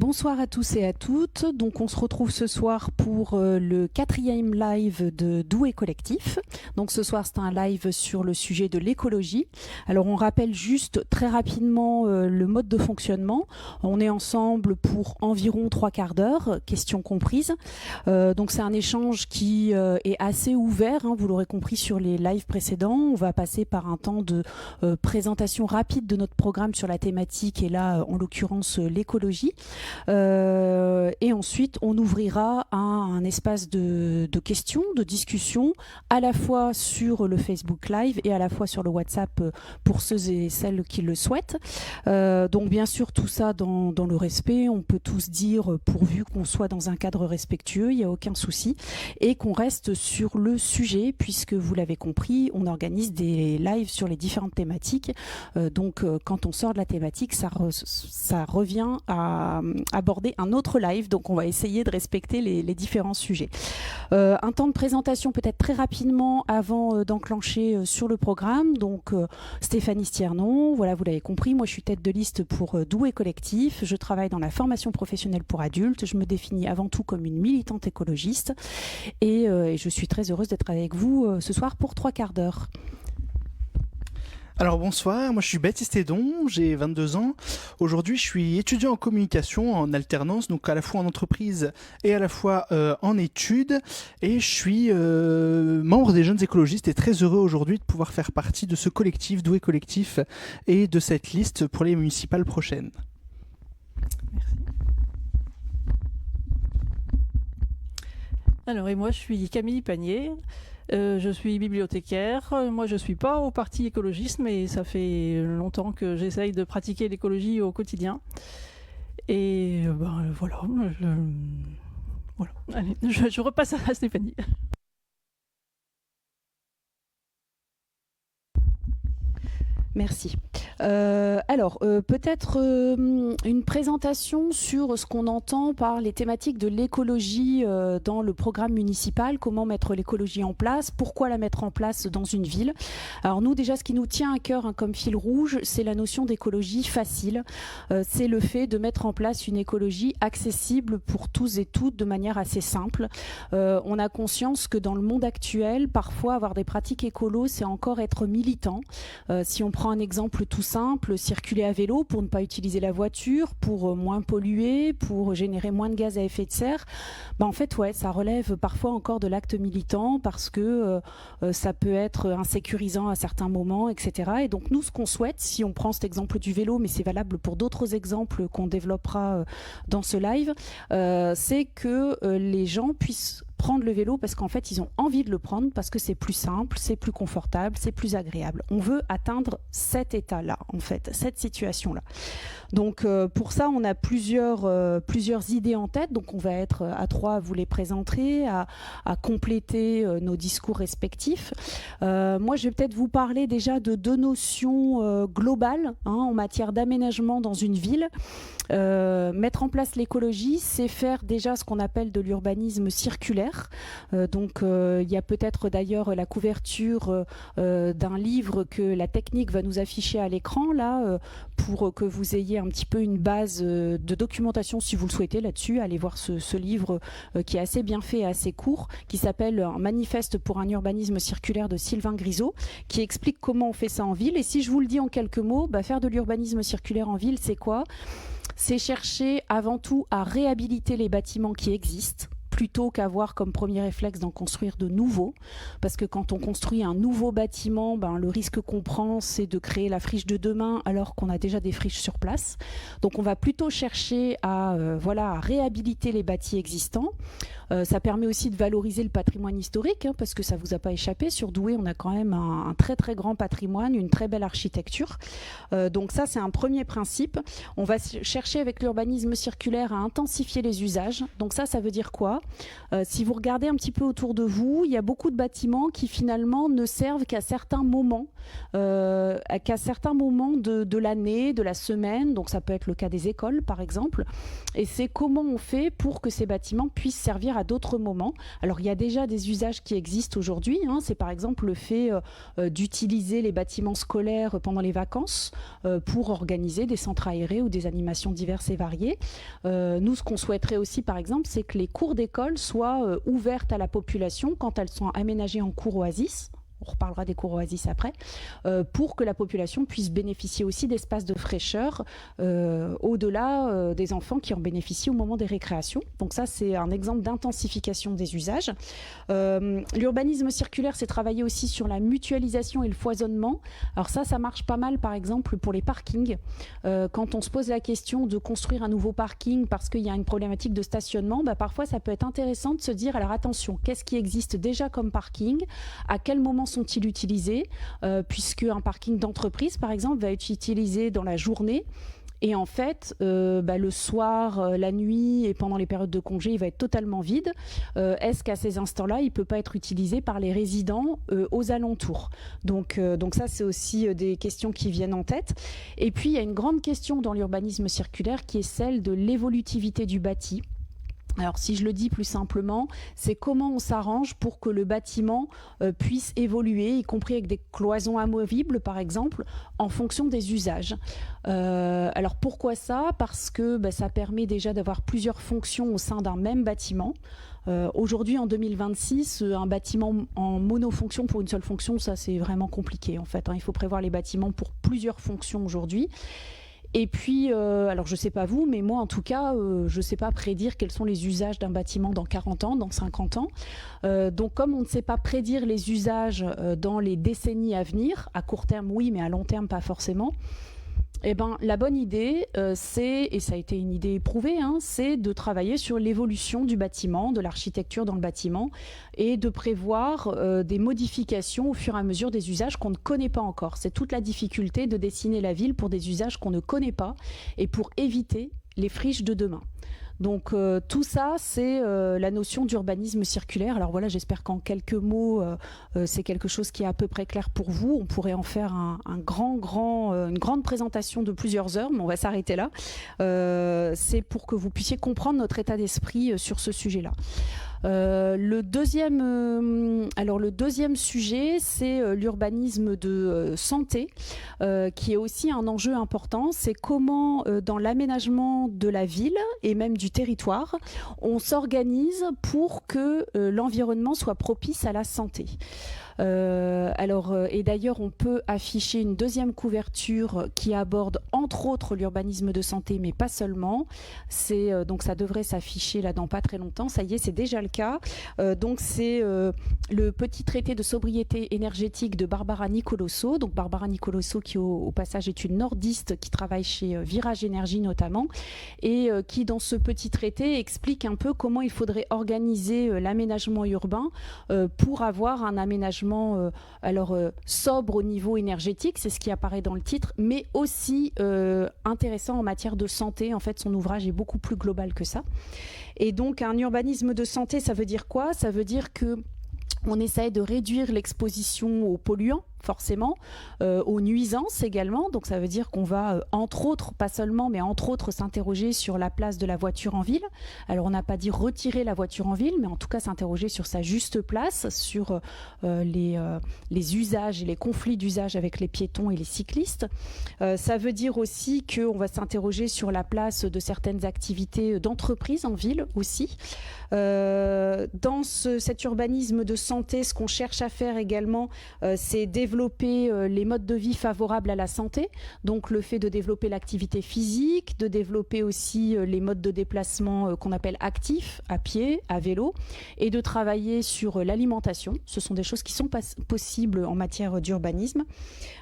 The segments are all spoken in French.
Bonsoir à tous et à toutes. Donc on se retrouve ce soir pour le 4e live de Doué Collectif. Donc ce soir c'est un live sur le sujet de l'écologie. Alors on rappelle juste très rapidement le mode de fonctionnement. On est ensemble pour environ 3/4 d'heure, questions comprises. Donc c'est un échange qui est assez ouvert, hein, vous l'aurez compris sur les lives précédents. On va passer par un temps de présentation rapide de notre programme sur la thématique et là en l'occurrence l'écologie. Et ensuite on ouvrira un espace de questions, de discussion à la fois sur le Facebook Live et à la fois sur le WhatsApp pour ceux et celles qui le souhaitent. Donc bien sûr tout ça dans le respect, on peut tous dire pourvu qu'on soit dans un cadre respectueux, il n'y a aucun souci, et qu'on reste sur le sujet puisque vous l'avez compris, on organise des lives sur les différentes thématiques. Donc quand on sort de la thématique, ça revient à aborder un autre live, donc on va essayer de respecter les différents sujets. Un temps de présentation peut-être très rapidement avant d'enclencher sur le programme. Donc Stéphanie Stiernon, voilà, vous l'avez compris, moi je suis tête de liste pour Doué Collectif, je travaille dans la formation professionnelle pour adultes, je me définis avant tout comme une militante écologiste et je suis très heureuse d'être avec vous ce soir pour 3/4 d'heure. Alors bonsoir, moi je suis Baptiste Edon, j'ai 22 ans. Aujourd'hui je suis étudiant en communication en alternance, donc à la fois en entreprise et à la fois en études. Et je suis membre des Jeunes Écologistes et très heureux aujourd'hui de pouvoir faire partie de ce collectif, Doué Collectif, et de cette liste pour les municipales prochaines. Merci. Alors et moi je suis Camille Panier. Je suis bibliothécaire. Moi, je ne suis pas au parti écologiste, mais ça fait longtemps que j'essaye de pratiquer l'écologie au quotidien. Et voilà. Voilà. Allez, je repasse à Stéphanie. Merci. Alors, peut-être une présentation sur ce qu'on entend par les thématiques de l'écologie dans le programme municipal, comment mettre l'écologie en place, pourquoi la mettre en place dans une ville. Alors nous, déjà, ce qui nous tient à cœur comme fil rouge, c'est la notion d'écologie facile. C'est le fait de mettre en place une écologie accessible pour tous et toutes de manière assez simple. On a conscience que dans le monde actuel, parfois avoir des pratiques écolo, c'est encore être militant. Si on prend un exemple tout simple, circuler à vélo pour ne pas utiliser la voiture, pour moins polluer, pour générer moins de gaz à effet de serre, en fait, ouais, ça relève parfois encore de l'acte militant parce que ça peut être insécurisant à certains moments, etc. Et donc nous, ce qu'on souhaite, si on prend cet exemple du vélo, mais c'est valable pour d'autres exemples qu'on développera dans ce live, c'est que les gens puissent prendre le vélo parce qu'en fait ils ont envie de le prendre parce que c'est plus simple, c'est plus confortable, c'est plus agréable. On veut atteindre cet état-là, en fait, cette situation-là. Donc pour ça on a plusieurs idées en tête, donc on va être à 3 à vous les présenter, à compléter nos discours respectifs. Moi je vais peut-être vous parler déjà de 2 notions globales en matière d'aménagement dans une ville. Mettre en place l'écologie, c'est faire déjà ce qu'on appelle de l'urbanisme circulaire. Donc il y a peut-être d'ailleurs la couverture d'un livre que la technique va nous afficher à l'écran là pour que vous ayez un petit peu une base de documentation si vous le souhaitez là-dessus. Allez voir ce livre qui est assez bien fait et assez court, qui s'appelle Un manifeste pour un urbanisme circulaire de Sylvain Grisot, qui explique comment on fait ça en ville. Et si je vous le dis en quelques mots, faire de l'urbanisme circulaire en ville, c'est quoi ? C'est chercher avant tout à réhabiliter les bâtiments qui existent plutôt qu'avoir comme premier réflexe d'en construire de nouveaux. Parce que quand on construit un nouveau bâtiment, le risque qu'on prend, c'est de créer la friche de demain alors qu'on a déjà des friches sur place. Donc on va plutôt chercher à réhabiliter les bâtis existants. Ça permet aussi de valoriser le patrimoine historique, parce que ça ne vous a pas échappé. Sur Douai, on a quand même un très très grand patrimoine, une très belle architecture. Donc ça, c'est un premier principe. On va chercher avec l'urbanisme circulaire à intensifier les usages. Donc ça veut dire quoi ? Si vous regardez un petit peu autour de vous, il y a beaucoup de bâtiments qui finalement ne servent qu'à certains moments, de l'année, de la semaine. Donc ça peut être le cas des écoles par exemple. Et c'est comment on fait pour que ces bâtiments puissent servir à d'autres moments. Alors il y a déjà des usages qui existent aujourd'hui. C'est par exemple le fait d'utiliser les bâtiments scolaires pendant les vacances pour organiser des centres aérés ou des animations diverses et variées. Nous, ce qu'on souhaiterait aussi par exemple, c'est que les cours d'école soient ouvertes à la population quand elles sont aménagées en cours oasis. On reparlera des cours oasis après, pour que la population puisse bénéficier aussi d'espaces de fraîcheur au-delà des enfants qui en bénéficient au moment des récréations. Donc ça, c'est un exemple d'intensification des usages. L'urbanisme circulaire, c'est travailler aussi sur la mutualisation et le foisonnement. Alors ça marche pas mal, par exemple, pour les parkings. Quand on se pose la question de construire un nouveau parking parce qu'il y a une problématique de stationnement, parfois ça peut être intéressant de se dire, alors attention, qu'est-ce qui existe déjà comme parking ? À quel moment sont-ils utilisés, puisque un parking d'entreprise, par exemple, va être utilisé dans la journée. Et en fait, le soir, la nuit et pendant les périodes de congé, il va être totalement vide. Est-ce qu'à ces instants-là, il ne peut pas être utilisé par les résidents aux alentours ? Donc ça, c'est aussi des questions qui viennent en tête. Et puis, il y a une grande question dans l'urbanisme circulaire qui est celle de l'évolutivité du bâti. Alors si je le dis plus simplement, c'est comment on s'arrange pour que le bâtiment puisse évoluer, y compris avec des cloisons amovibles par exemple, en fonction des usages. Alors pourquoi ça ? Parce que ça permet déjà d'avoir plusieurs fonctions au sein d'un même bâtiment. Aujourd'hui, en 2026, un bâtiment en monofonction pour une seule fonction, ça c'est vraiment compliqué en fait. Il faut prévoir les bâtiments pour plusieurs fonctions aujourd'hui. Et puis, alors je ne sais pas vous, mais moi en tout cas, je ne sais pas prédire quels sont les usages d'un bâtiment dans 40 ans, dans 50 ans. Donc comme on ne sait pas prédire les usages dans les décennies à venir, à court terme oui, mais à long terme pas forcément, la bonne idée, c'est, et ça a été une idée éprouvée, c'est de travailler sur l'évolution du bâtiment, de l'architecture dans le bâtiment, et de prévoir des modifications au fur et à mesure des usages qu'on ne connaît pas encore. C'est toute la difficulté de dessiner la ville pour des usages qu'on ne connaît pas, et pour éviter les friches de demain. Donc tout ça, c'est la notion d'urbanisme circulaire. Alors voilà, j'espère qu'en quelques mots, c'est quelque chose qui est à peu près clair pour vous. On pourrait en faire une grande présentation de plusieurs heures, mais on va s'arrêter là. C'est pour que vous puissiez comprendre notre état d'esprit sur ce sujet-là. Le deuxième sujet, c'est l'urbanisme de santé, qui est aussi un enjeu important. C'est comment, dans l'aménagement de la ville et même du territoire, on s'organise pour que l'environnement soit propice à la santé. Et d'ailleurs, on peut afficher une deuxième couverture qui aborde entre autres l'urbanisme de santé, mais pas seulement. Donc ça devrait s'afficher là dans pas très longtemps. Ça y est, c'est déjà le cas. Donc c'est le petit traité de sobriété énergétique de Barbara Nicoloso. Donc Barbara Nicoloso qui au passage est une nordiste qui travaille chez Virage Énergie notamment, et qui dans ce petit traité explique un peu comment il faudrait organiser l'aménagement urbain pour avoir un aménagement sobre au niveau énergétique, c'est ce qui apparaît dans le titre, mais aussi intéressant en matière de santé. En fait, son ouvrage est beaucoup plus global que ça. Et donc, un urbanisme de santé, ça veut dire quoi ? Ça veut dire que on essaye de réduire l'exposition aux polluants, forcément, aux nuisances également. Donc ça veut dire qu'on va, entre autres, pas seulement, mais entre autres, s'interroger sur la place de la voiture en ville. Alors on n'a pas dit retirer la voiture en ville, mais en tout cas s'interroger sur sa juste place, sur les usages et les conflits d'usage avec les piétons et les cyclistes. Ça veut dire aussi qu'on va s'interroger sur la place de certaines activités d'entreprise en ville aussi. Dans cet urbanisme de santé, ce qu'on cherche à faire également, c'est développer les modes de vie favorables à la santé, donc le fait de développer l'activité physique, de développer aussi les modes de déplacement qu'on appelle actifs, à pied, à vélo, et de travailler sur l'alimentation. Ce sont des choses qui sont possibles en matière d'urbanisme.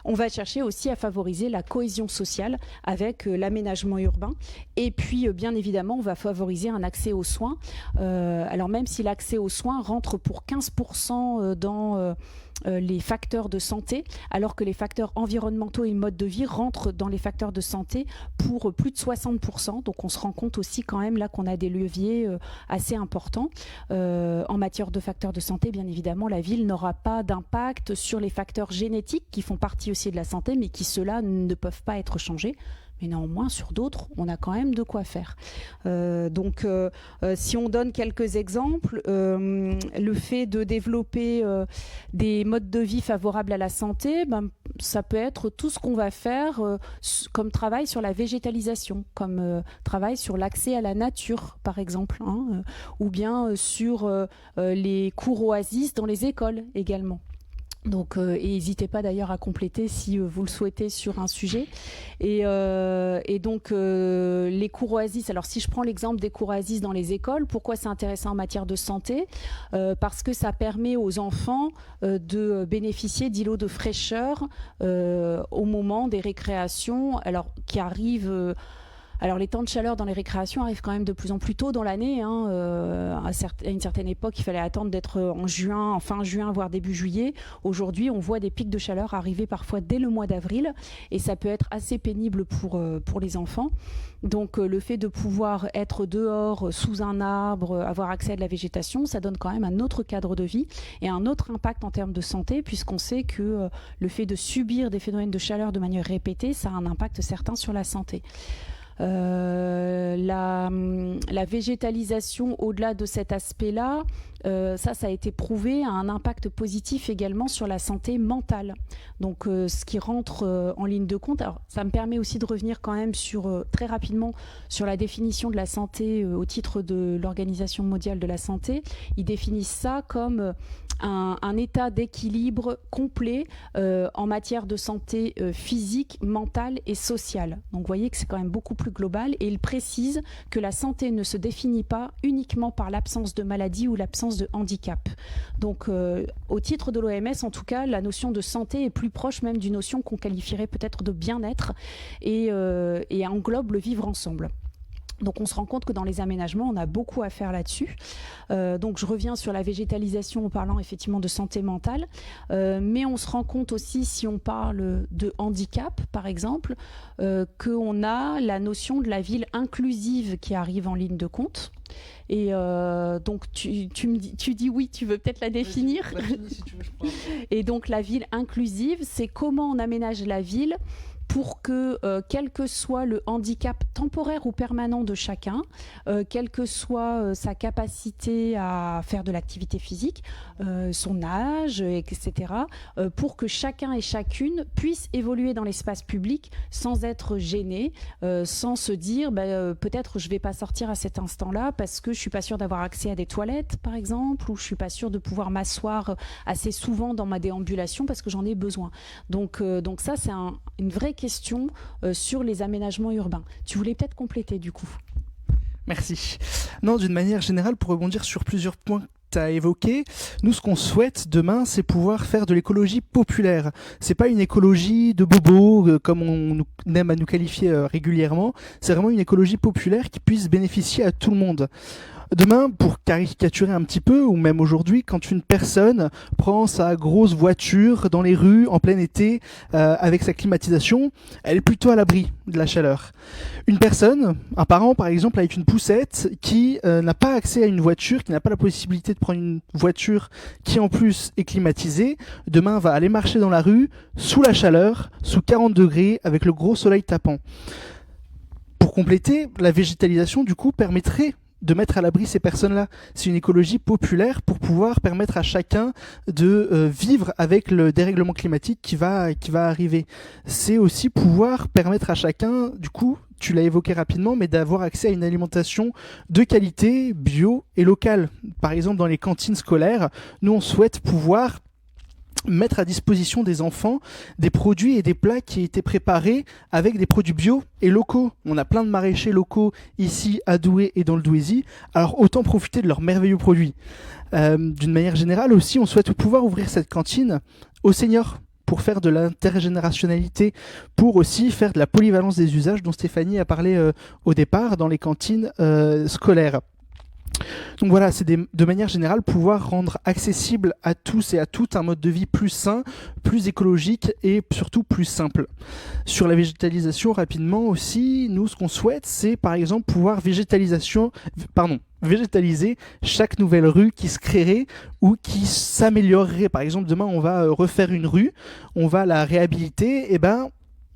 On va chercher aussi à favoriser la cohésion sociale avec l'aménagement urbain, et puis bien évidemment on va favoriser un accès aux soins. Alors même si l'accès aux soins rentre pour 15% dans les facteurs de santé santé, alors que les facteurs environnementaux et mode de vie rentrent dans les facteurs de santé pour plus de 60%. Donc on se rend compte aussi quand même là qu'on a des leviers assez importants. En matière de facteurs de santé, bien évidemment, la ville n'aura pas d'impact sur les facteurs génétiques qui font partie aussi de la santé, mais qui ceux-là ne peuvent pas être changés. Mais néanmoins, sur d'autres, on a quand même de quoi faire. Donc, si on donne quelques exemples, le fait de développer des modes de vie favorables à la santé, ça peut être tout ce qu'on va faire comme travail sur la végétalisation, comme travail sur l'accès à la nature, par exemple, hein, ou bien sur les cours oasis dans les écoles également. Donc, et n'hésitez pas d'ailleurs à compléter si vous le souhaitez sur un sujet. Et donc, les cours oasis, alors si je prends l'exemple des cours oasis dans les écoles, pourquoi c'est intéressant en matière de santé ? Parce que ça permet aux enfants de bénéficier d'îlots de fraîcheur au moment des récréations, alors qui arrivent... Alors les temps de chaleur dans les récréations arrivent quand même de plus en plus tôt dans l'année. Hein. À une certaine époque, il fallait attendre d'être en juin, fin juin, voire début juillet. Aujourd'hui, on voit des pics de chaleur arriver parfois dès le mois d'avril et ça peut être assez pénible pour les enfants. Donc le fait de pouvoir être dehors, sous un arbre, avoir accès à de la végétation, ça donne quand même un autre cadre de vie et un autre impact en termes de santé, puisqu'on sait que le fait de subir des phénomènes de chaleur de manière répétée, ça a un impact certain sur la santé. La végétalisation, au-delà de cet aspect-là, ça a été prouvé, a un impact positif également sur la santé mentale. Donc ce qui rentre en ligne de compte, alors ça me permet aussi de revenir quand même très rapidement sur la définition de la santé au titre de l'Organisation mondiale de la santé. Ils définissent ça comme un état d'équilibre complet en matière de santé physique, mentale et sociale. Donc vous voyez que c'est quand même beaucoup plus global et il précise que la santé ne se définit pas uniquement par l'absence de maladie ou l'absence de handicap. Donc au titre de l'OMS, en tout cas, la notion de santé est plus proche même d'une notion qu'on qualifierait peut-être de bien-être et englobe le vivre ensemble. Donc on se rend compte que dans les aménagements, on a beaucoup à faire là-dessus. Donc je reviens sur la végétalisation en parlant effectivement de santé mentale. Mais on se rend compte aussi, si on parle de handicap, par exemple, qu'on a la notion de la ville inclusive qui arrive en ligne de compte. Et donc tu dis oui, tu veux peut-être la définir. Si tu veux, je prends. Et donc la ville inclusive, c'est comment on aménage la ville pour que, quel que soit le handicap temporaire ou permanent de chacun, quelle que soit sa capacité à faire de l'activité physique, son âge, etc., pour que chacun et chacune puisse évoluer dans l'espace public sans être gêné, sans se dire peut-être je ne vais pas sortir à cet instant-là parce que je ne suis pas sûre d'avoir accès à des toilettes, par exemple, ou je ne suis pas sûre de pouvoir m'asseoir assez souvent dans ma déambulation parce que j'en ai besoin. Donc ça, c'est une vraie question sur les aménagements urbains. Tu voulais peut-être compléter du coup. Merci. Non, d'une manière générale, pour rebondir sur plusieurs points que tu as évoqués, nous, ce qu'on souhaite demain, c'est pouvoir faire de l'écologie populaire. C'est pas une écologie de bobo, comme on aime à nous qualifier régulièrement. C'est vraiment une écologie populaire qui puisse bénéficier à tout le monde. Demain, pour caricaturer un petit peu, ou même aujourd'hui, quand une personne prend sa grosse voiture dans les rues en plein été avec sa climatisation, elle est plutôt à l'abri de la chaleur. Une personne, un parent par exemple avec une poussette qui n'a pas accès à une voiture, qui n'a pas la possibilité de prendre une voiture qui en plus est climatisée, demain va aller marcher dans la rue sous la chaleur, sous 40 degrés, avec le gros soleil tapant. Pour compléter, la végétalisation du coup permettrait de mettre à l'abri ces personnes-là. C'est une écologie populaire pour pouvoir permettre à chacun de vivre avec le dérèglement climatique qui va arriver. C'est aussi pouvoir permettre à chacun, du coup, tu l'as évoqué rapidement, mais d'avoir accès à une alimentation de qualité, bio et locale. Par exemple, dans les cantines scolaires, nous, on souhaite pouvoir mettre à disposition des enfants des produits et des plats qui étaient préparés avec des produits bio et locaux. On a plein de maraîchers locaux ici à Douai et dans le Douaisis, alors autant profiter de leurs merveilleux produits. D'une manière générale aussi, on souhaite pouvoir ouvrir cette cantine aux seniors pour faire de l'intergénérationnalité, pour aussi faire de la polyvalence des usages dont Stéphanie a parlé au départ dans les cantines scolaires. Donc voilà, c'est de manière générale pouvoir rendre accessible à tous et à toutes un mode de vie plus sain, plus écologique et surtout plus simple. Sur la végétalisation, rapidement aussi, nous ce qu'on souhaite, c'est par exemple pouvoir végétaliser chaque nouvelle rue qui se créerait ou qui s'améliorerait. Par exemple, demain on va refaire une rue, on va la réhabiliter, et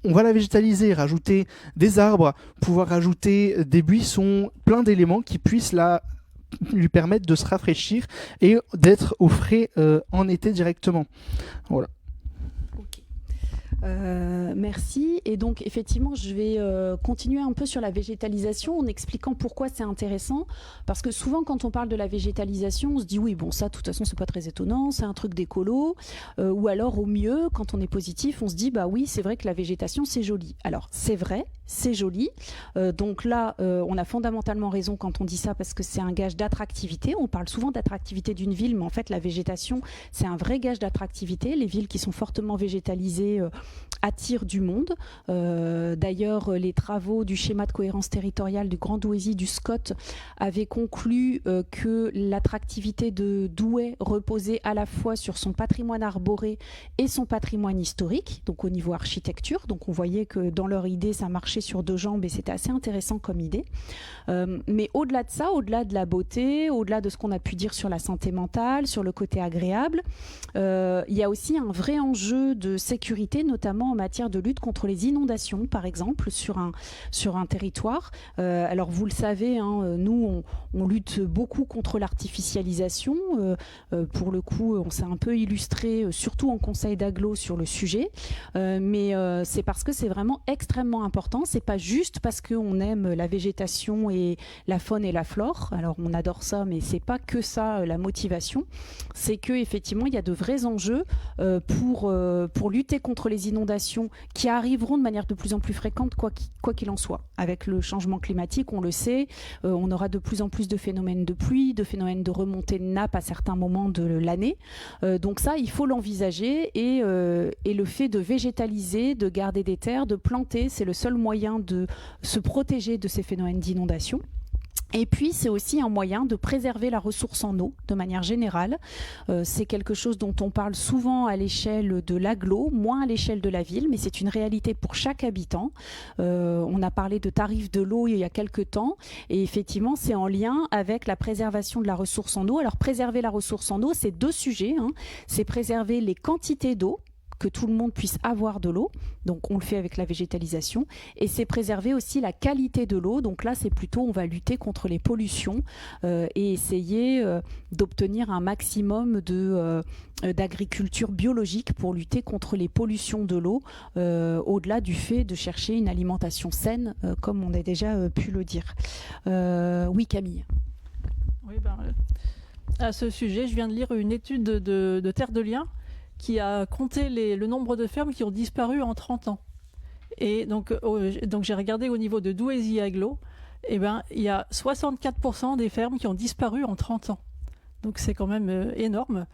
on va la végétaliser, rajouter des arbres, pouvoir rajouter des buissons, plein d'éléments qui puissent lui permettre de se rafraîchir et d'être au frais en été directement. Voilà. Merci. Et donc, effectivement, je vais continuer un peu sur la végétalisation en expliquant pourquoi c'est intéressant. Parce que souvent, quand on parle de la végétalisation, on se dit oui, bon, ça, de toute façon, c'est pas très étonnant, c'est un truc d'écolo. Ou alors, au mieux, quand on est positif, on se dit bah oui, c'est vrai que la végétation, c'est joli. Alors, c'est vrai, c'est joli. Donc là, on a fondamentalement raison quand on dit ça parce que c'est un gage d'attractivité. On parle souvent d'attractivité d'une ville, mais en fait, la végétation, c'est un vrai gage d'attractivité. Les villes qui sont fortement végétalisées attirent du monde. D'ailleurs, les travaux du schéma de cohérence territoriale du Grand Douaisis du SCOT avaient conclu que l'attractivité de Douai reposait à la fois sur son patrimoine arboré et son patrimoine historique, donc au niveau architecture. Donc on voyait que dans leur idée, ça marchait sur deux jambes et c'était assez intéressant comme idée. Mais au-delà de ça, au-delà de la beauté, au-delà de ce qu'on a pu dire sur la santé mentale, sur le côté agréable, il y a aussi un vrai enjeu de sécurité, notamment en matière de lutte contre les inondations, par exemple, sur un territoire. Alors vous le savez, hein, nous, on lutte beaucoup contre l'artificialisation. Pour le coup, on s'est un peu illustré, surtout en conseil d'agglo, sur le sujet. Mais c'est parce que c'est vraiment extrêmement important. C'est pas juste parce qu'on aime la végétation et la faune et la flore. Alors on adore ça, mais c'est pas que ça la motivation. C'est que effectivement, il y a de vrais enjeux pour lutter contre les inondations qui arriveront de manière de plus en plus fréquente, quoi qu'il en soit. Avec le changement climatique, on le sait, on aura de plus en plus de phénomènes de pluie, de phénomènes de remontée de nappe à certains moments de l'année. Donc ça, il faut l'envisager et le fait de végétaliser, de garder des terres, de planter, c'est le seul moyen de se protéger de ces phénomènes d'inondation. Et puis, c'est aussi un moyen de préserver la ressource en eau, de manière générale. C'est quelque chose dont on parle souvent à l'échelle de l'agglo, moins à l'échelle de la ville, mais c'est une réalité pour chaque habitant. On a parlé de tarifs de l'eau il y a quelques temps, et effectivement, c'est en lien avec la préservation de la ressource en eau. Alors, préserver la ressource en eau, c'est deux sujets, hein. C'est préserver les quantités d'eau, que tout le monde puisse avoir de l'eau, donc on le fait avec la végétalisation, et c'est préserver aussi la qualité de l'eau, donc là c'est plutôt on va lutter contre les pollutions et essayer d'obtenir un maximum d'agriculture biologique pour lutter contre les pollutions de l'eau, au-delà du fait de chercher une alimentation saine, comme on a déjà pu le dire. Oui, Camille. Oui, à ce sujet, je viens de lire une étude de Terre de Liens qui a compté le nombre de fermes qui ont disparu en 30 ans. Et donc j'ai regardé au niveau de Douaisis-Agglo, il y a 64% des fermes qui ont disparu en 30 ans. Donc c'est quand même énorme.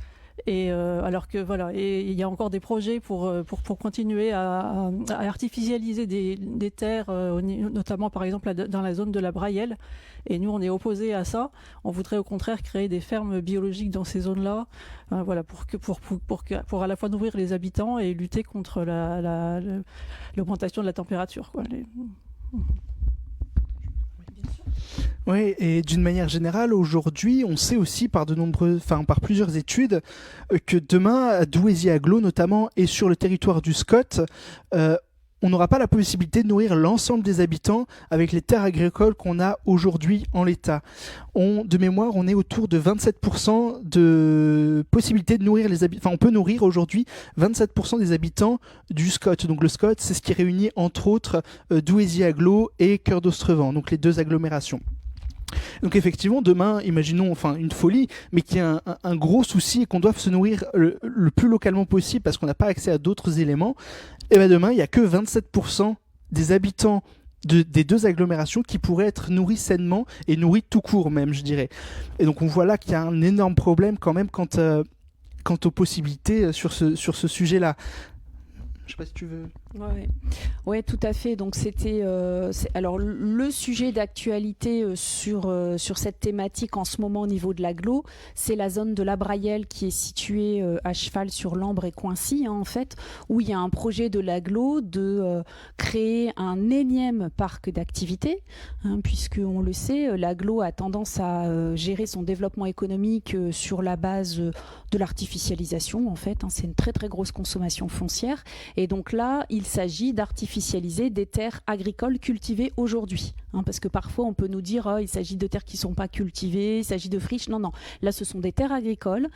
Et alors que voilà, et il y a encore des projets pour continuer à artificialiser des terres, notamment par exemple dans la zone de la Brayelle. Et nous, on est opposés à ça. On voudrait au contraire créer des fermes biologiques dans ces zones-là, voilà, pour à la fois nourrir les habitants et lutter contre l'augmentation de la température, quoi. Oui, et d'une manière générale, aujourd'hui, on sait aussi par plusieurs études que demain, à Douaisis-Agglo notamment, et sur le territoire du SCOT, on n'aura pas la possibilité de nourrir l'ensemble des habitants avec les terres agricoles qu'on a aujourd'hui en l'état. De mémoire, on est autour de 27% de possibilité de nourrir les habitants. Enfin, on peut nourrir aujourd'hui 27% des habitants du SCOT. Donc le SCOT, c'est ce qui réunit entre autres Douaisis-Agglo et Cœur d'Ostrevent, donc les deux agglomérations. Donc effectivement, demain, imaginons une folie, mais qu'il y a un gros souci et qu'on doive se nourrir le plus localement possible parce qu'on n'a pas accès à d'autres éléments, et bien demain, il n'y a que 27% des habitants des deux agglomérations qui pourraient être nourris sainement et nourris tout court même, je dirais. Et donc on voit là qu'il y a un énorme problème quand même quant aux possibilités sur ce sujet-là. Je sais pas si tu veux... Ouais, tout à fait. Donc c'était alors le sujet d'actualité sur cette thématique en ce moment au niveau de l'agglo, c'est la zone de la Brayelle qui est située à cheval sur Lambre et Coincy, en fait, où il y a un projet de l'agglo de créer un énième parc d'activités, puisque on le sait, l'agglo a tendance à gérer son développement économique sur la base de l'artificialisation, en fait. C'est une très très grosse consommation foncière, et donc là il s'agit d'artificialiser des terres agricoles cultivées aujourd'hui. Parce que parfois on peut nous dire il s'agit de terres qui ne sont pas cultivées, il s'agit de friches. Non, là ce sont des terres agricoles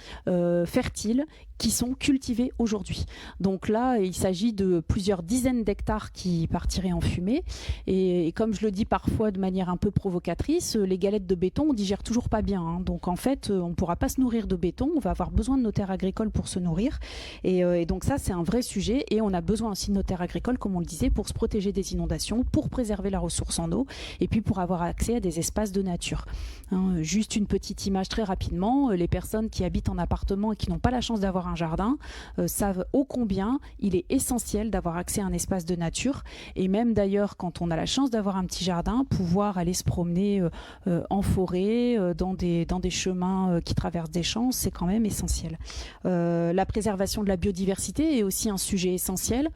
fertiles qui sont cultivées aujourd'hui. Donc là il s'agit de plusieurs dizaines d'hectares qui partiraient en fumée. Et comme je le dis parfois de manière un peu provocatrice, les galettes de béton on digère toujours pas bien. Donc en fait on ne pourra pas se nourrir de béton, on va avoir besoin de nos terres agricoles pour se nourrir. Et donc ça c'est un vrai sujet, et on a besoin aussi de nos terres agricoles, comme on le disait, pour se protéger des inondations, pour préserver la ressource en eau, et puis pour avoir accès à des espaces de nature. Juste une petite image très rapidement, les personnes qui habitent en appartement et qui n'ont pas la chance d'avoir un jardin savent ô combien il est essentiel d'avoir accès à un espace de nature, et même d'ailleurs quand on a la chance d'avoir un petit jardin, pouvoir aller se promener en forêt, dans des chemins qui traversent des champs, c'est quand même essentiel. La préservation de la biodiversité est aussi un sujet essentiel.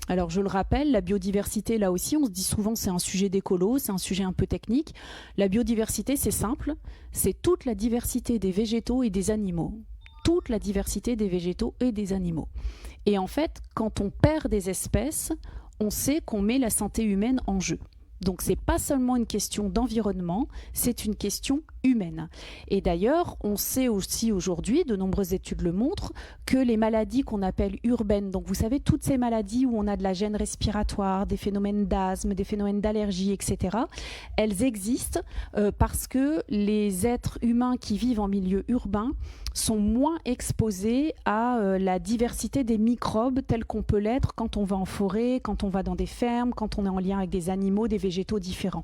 Alors je le rappelle, la biodiversité, là aussi, on se dit souvent c'est un sujet d'écolo, c'est un sujet un peu technique. La biodiversité, c'est simple, c'est toute la diversité des végétaux et des animaux. Toute la diversité des végétaux et des animaux. Et en fait, quand on perd des espèces, on sait qu'on met la santé humaine en jeu. Donc c'est pas seulement une question d'environnement, c'est une question humaine. Et d'ailleurs, on sait aussi aujourd'hui, de nombreuses études le montrent, que les maladies qu'on appelle urbaines, donc vous savez, toutes ces maladies où on a de la gêne respiratoire, des phénomènes d'asthme, des phénomènes d'allergie, etc., elles existent parce que les êtres humains qui vivent en milieu urbain sont moins exposés à la diversité des microbes tels qu'on peut l'être quand on va en forêt, quand on va dans des fermes, quand on est en lien avec des animaux, des végétaux différents.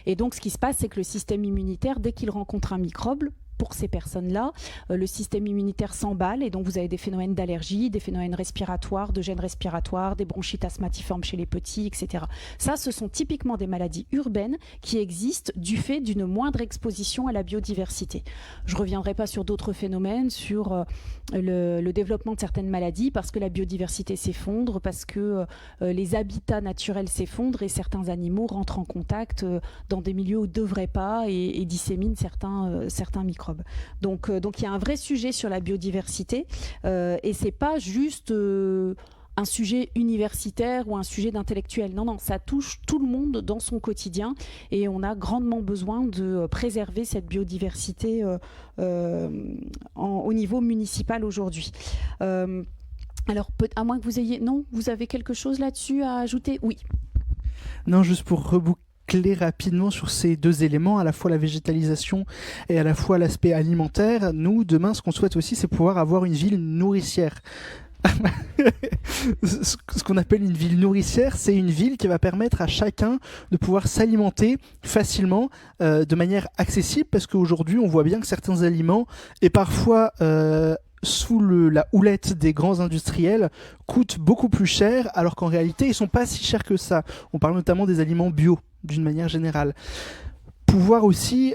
Et donc ce qui se passe, c'est que le système immunitaire, dès qu'il rencontre un microbe, pour ces personnes-là, le système immunitaire s'emballe, et donc vous avez des phénomènes d'allergie, des phénomènes respiratoires, de gènes respiratoires, des bronchites asthmatiformes chez les petits, etc. Ça, ce sont typiquement des maladies urbaines qui existent du fait d'une moindre exposition à la biodiversité. Je ne reviendrai pas sur d'autres phénomènes, sur le développement de certaines maladies, parce que la biodiversité s'effondre, parce que les habitats naturels s'effondrent, et certains animaux rentrent en contact dans des milieux où ils ne devraient pas, et disséminent certains microbes. Donc il y a un vrai sujet sur la biodiversité, et c'est pas juste un sujet universitaire ou un sujet d'intellectuel. Non, ça touche tout le monde dans son quotidien, et on a grandement besoin de préserver cette biodiversité au niveau municipal aujourd'hui. Alors, à moins que vous ayez... Non, vous avez quelque chose là-dessus à ajouter ? Oui. Non, juste pour reboucler rapidement sur ces deux éléments, à la fois la végétalisation et à la fois l'aspect alimentaire. Nous, demain, ce qu'on souhaite aussi, c'est pouvoir avoir une ville nourricière. Ce qu'on appelle une ville nourricière, c'est une ville qui va permettre à chacun de pouvoir s'alimenter facilement, de manière accessible, parce qu'aujourd'hui, on voit bien que certains aliments, et parfois sous la houlette des grands industriels, coûtent beaucoup plus cher, alors qu'en réalité, ils sont pas si chers que ça. On parle notamment des aliments bio, d'une manière générale. Pouvoir aussi,